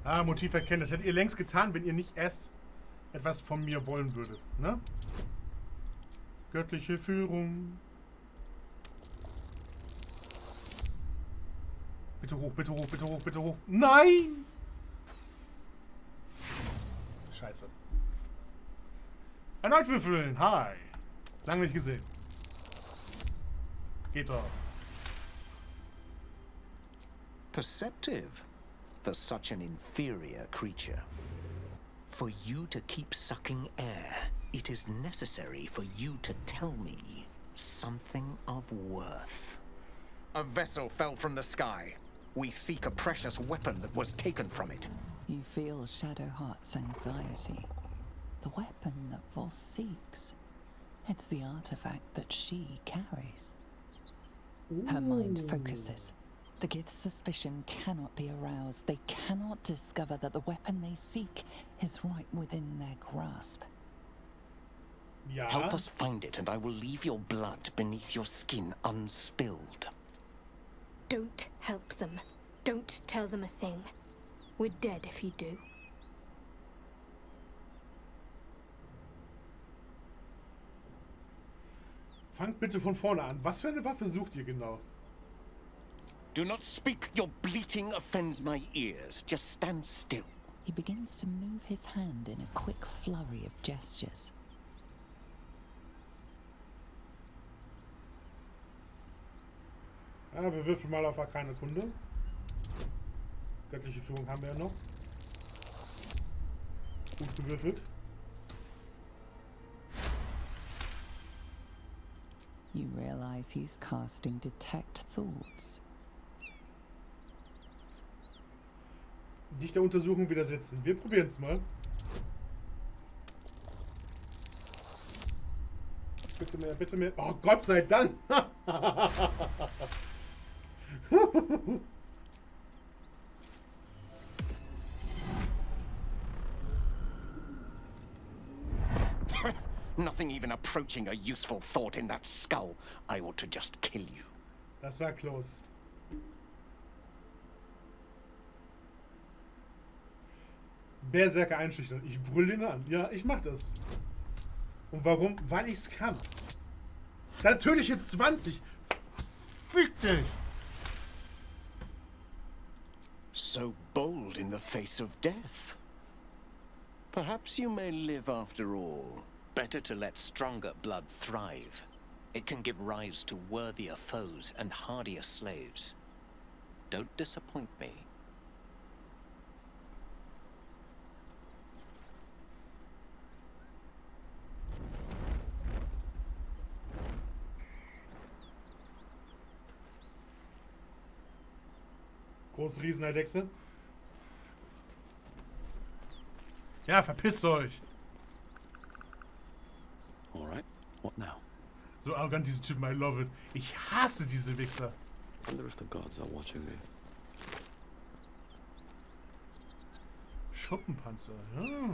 Ah, Motiv erkennen. Das hättet ihr längst getan, wenn ihr nicht erst etwas von mir wollen würdet. Ne? Göttliche Führung. Bitte hoch, bitte hoch, bitte hoch, bitte hoch. Nein! Scheiße. Erneut würfeln. Hi. Lange nicht gesehen. Geht doch. Perceptive for such an inferior creature. For you to keep sucking air, it is necessary for you to tell me something of worth. A vessel fell from the sky. We seek a precious weapon that was taken from it. You feel Shadowheart's anxiety. The weapon that Voss seeks. It's the artifact that she carries. Her mind focuses. The Gith's suspicion cannot be aroused. They cannot discover that the weapon they seek is right within their grasp. Ja. Help us find it, and I will leave your blood beneath your skin unspilled. Don't help them. Don't tell them a thing. We're dead if you do. Fangt bitte von vorne an. Was für eine Waffe sucht ihr genau? Do not speak. Your bleating offends my ears. Just stand still. He begins to move his hand in a quick flurry of gestures. Ja, wir würfeln mal auf Arkane Kunde. Göttliche Führung haben wir ja noch. Gut gewürfelt. You realize he's casting Detect Thoughts. Dich der Untersuchung widersetzen. Wir probieren es mal. Bitte mehr, bitte mehr. Oh, Gott sei Dank! Nothing even approaching a useful thought in that skull. I ought to just kill you. Das war close. Berserker einschüchtern. Ich brülle ihn an. Ja, ich mach das. Und warum? Weil ich's kann. Natürliche 20. Fick dich. So bold in the face of death. Perhaps you may live after all. Better to let stronger blood thrive. It can give rise to worthier foes and hardier slaves. Don't disappoint me. Große Rieseneidechse. Ja, verpisst euch. Alright, what now? So arrogant, diese Typen, I love it. Ich hasse diese Wichser. Wonder if the gods are watching me. Schuppenpanzer, ja.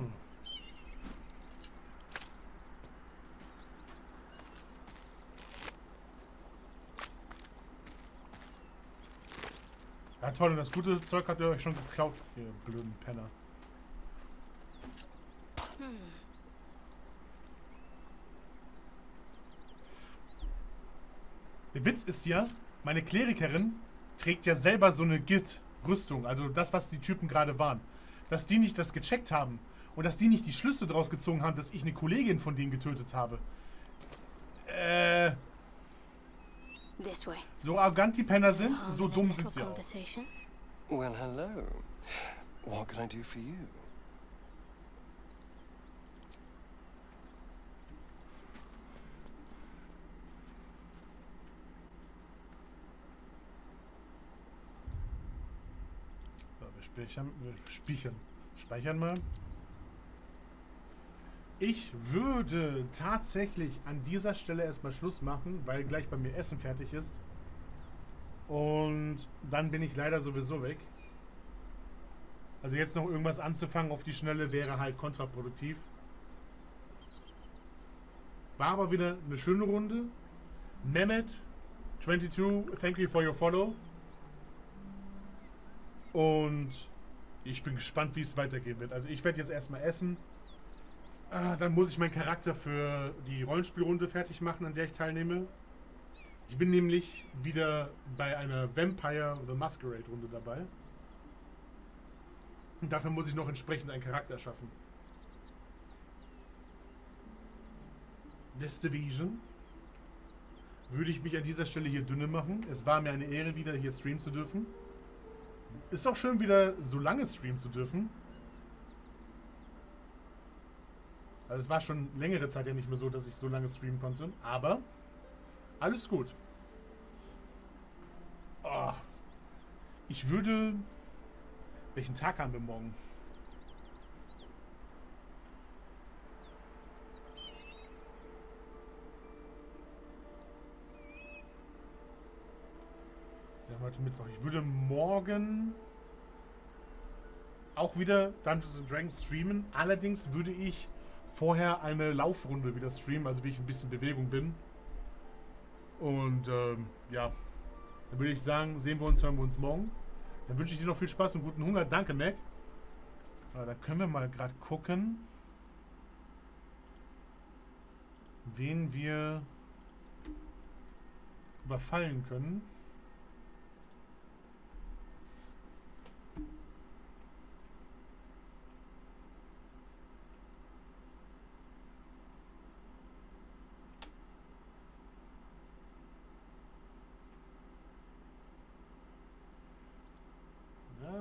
Ja toll, und das gute Zeug habt ihr euch schon geklaut, ihr blöden Penner. Der Witz ist ja, meine Klerikerin trägt ja selber so eine Git-Rüstung, also das, was die Typen gerade waren. Dass die nicht das gecheckt haben und dass die nicht die Schlüsse daraus gezogen haben, dass ich eine Kollegin von denen getötet habe. This way. So arrogant die Penner sind, so dumm sind sie auch. Well, hello. What can I do for you? So, wir speichern mal. Ich würde tatsächlich an dieser Stelle erstmal Schluss machen, weil gleich bei mir Essen fertig ist. Und dann bin ich leider sowieso weg. Also jetzt noch irgendwas anzufangen auf die Schnelle wäre halt kontraproduktiv. War aber wieder eine schöne Runde. Mehmet22, thank you for your follow. Und Ich bin gespannt, wie es weitergehen wird. Also ich werde jetzt erstmal essen. Dann muss ich meinen Charakter für die Rollenspielrunde fertig machen, an der ich teilnehme. Ich bin nämlich wieder bei einer Vampire The Masquerade Runde dabei. Und dafür muss ich noch entsprechend einen Charakter schaffen. This Division würde ich mich an dieser Stelle hier dünne machen. Es war mir eine Ehre, wieder hier streamen zu dürfen. Ist auch schön, wieder so lange streamen zu dürfen. Also es war schon längere Zeit ja nicht mehr so, dass ich so lange streamen konnte. Aber alles gut. Oh. Ich würde... Welchen Tag haben wir morgen? Wir haben heute Mittwoch. Ich würde morgen auch wieder Dungeons & Dragons streamen. Allerdings würde ich vorher eine Laufrunde wieder streamen, also wie ich ein bisschen in Bewegung bin. Und ja, dann würde ich sagen, hören wir uns morgen. Dann wünsche ich dir noch viel Spaß und guten Hunger. Danke, Mac. Da können wir mal gerade gucken, wen wir überfallen können.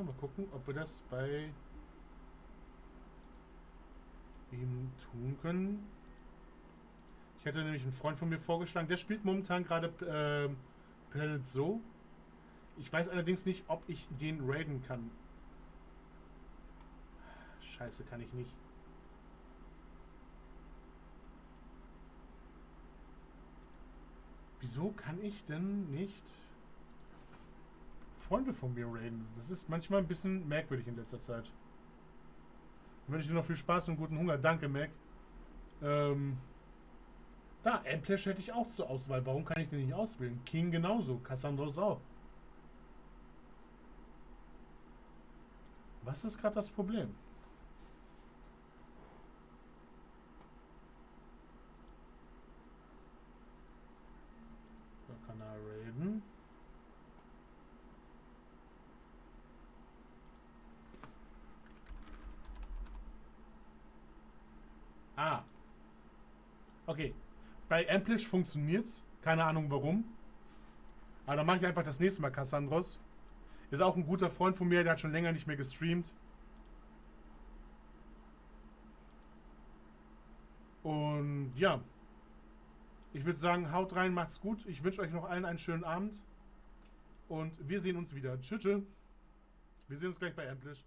Mal gucken, ob wir das bei ihm tun können. Ich hätte nämlich einen Freund von mir vorgeschlagen, der spielt momentan gerade Planet Zoo. Ich weiß allerdings nicht, ob ich den raiden kann. Scheiße, kann ich nicht. Wieso kann ich denn nicht Freunde von mir raiden? Das ist manchmal ein bisschen merkwürdig in letzter Zeit. Dann wünsche ich dir noch viel Spaß und guten Hunger. Danke, Mac. Da, Endlich hätte ich auch zur Auswahl. Warum kann ich den nicht auswählen? King genauso. Cassandros auch. Was ist gerade das Problem? Da kann er raiden. Ah. Okay. Bei Endlich funktioniert's. Keine Ahnung warum. Aber dann mache ich einfach das nächste Mal Cassandros. Ist auch ein guter Freund von mir, der hat schon länger nicht mehr gestreamt. Und ja. Ich würde sagen, haut rein, macht's gut. Ich wünsche euch noch allen einen schönen Abend. Und wir sehen uns wieder. Tschüss. Wir sehen uns gleich bei Endlich.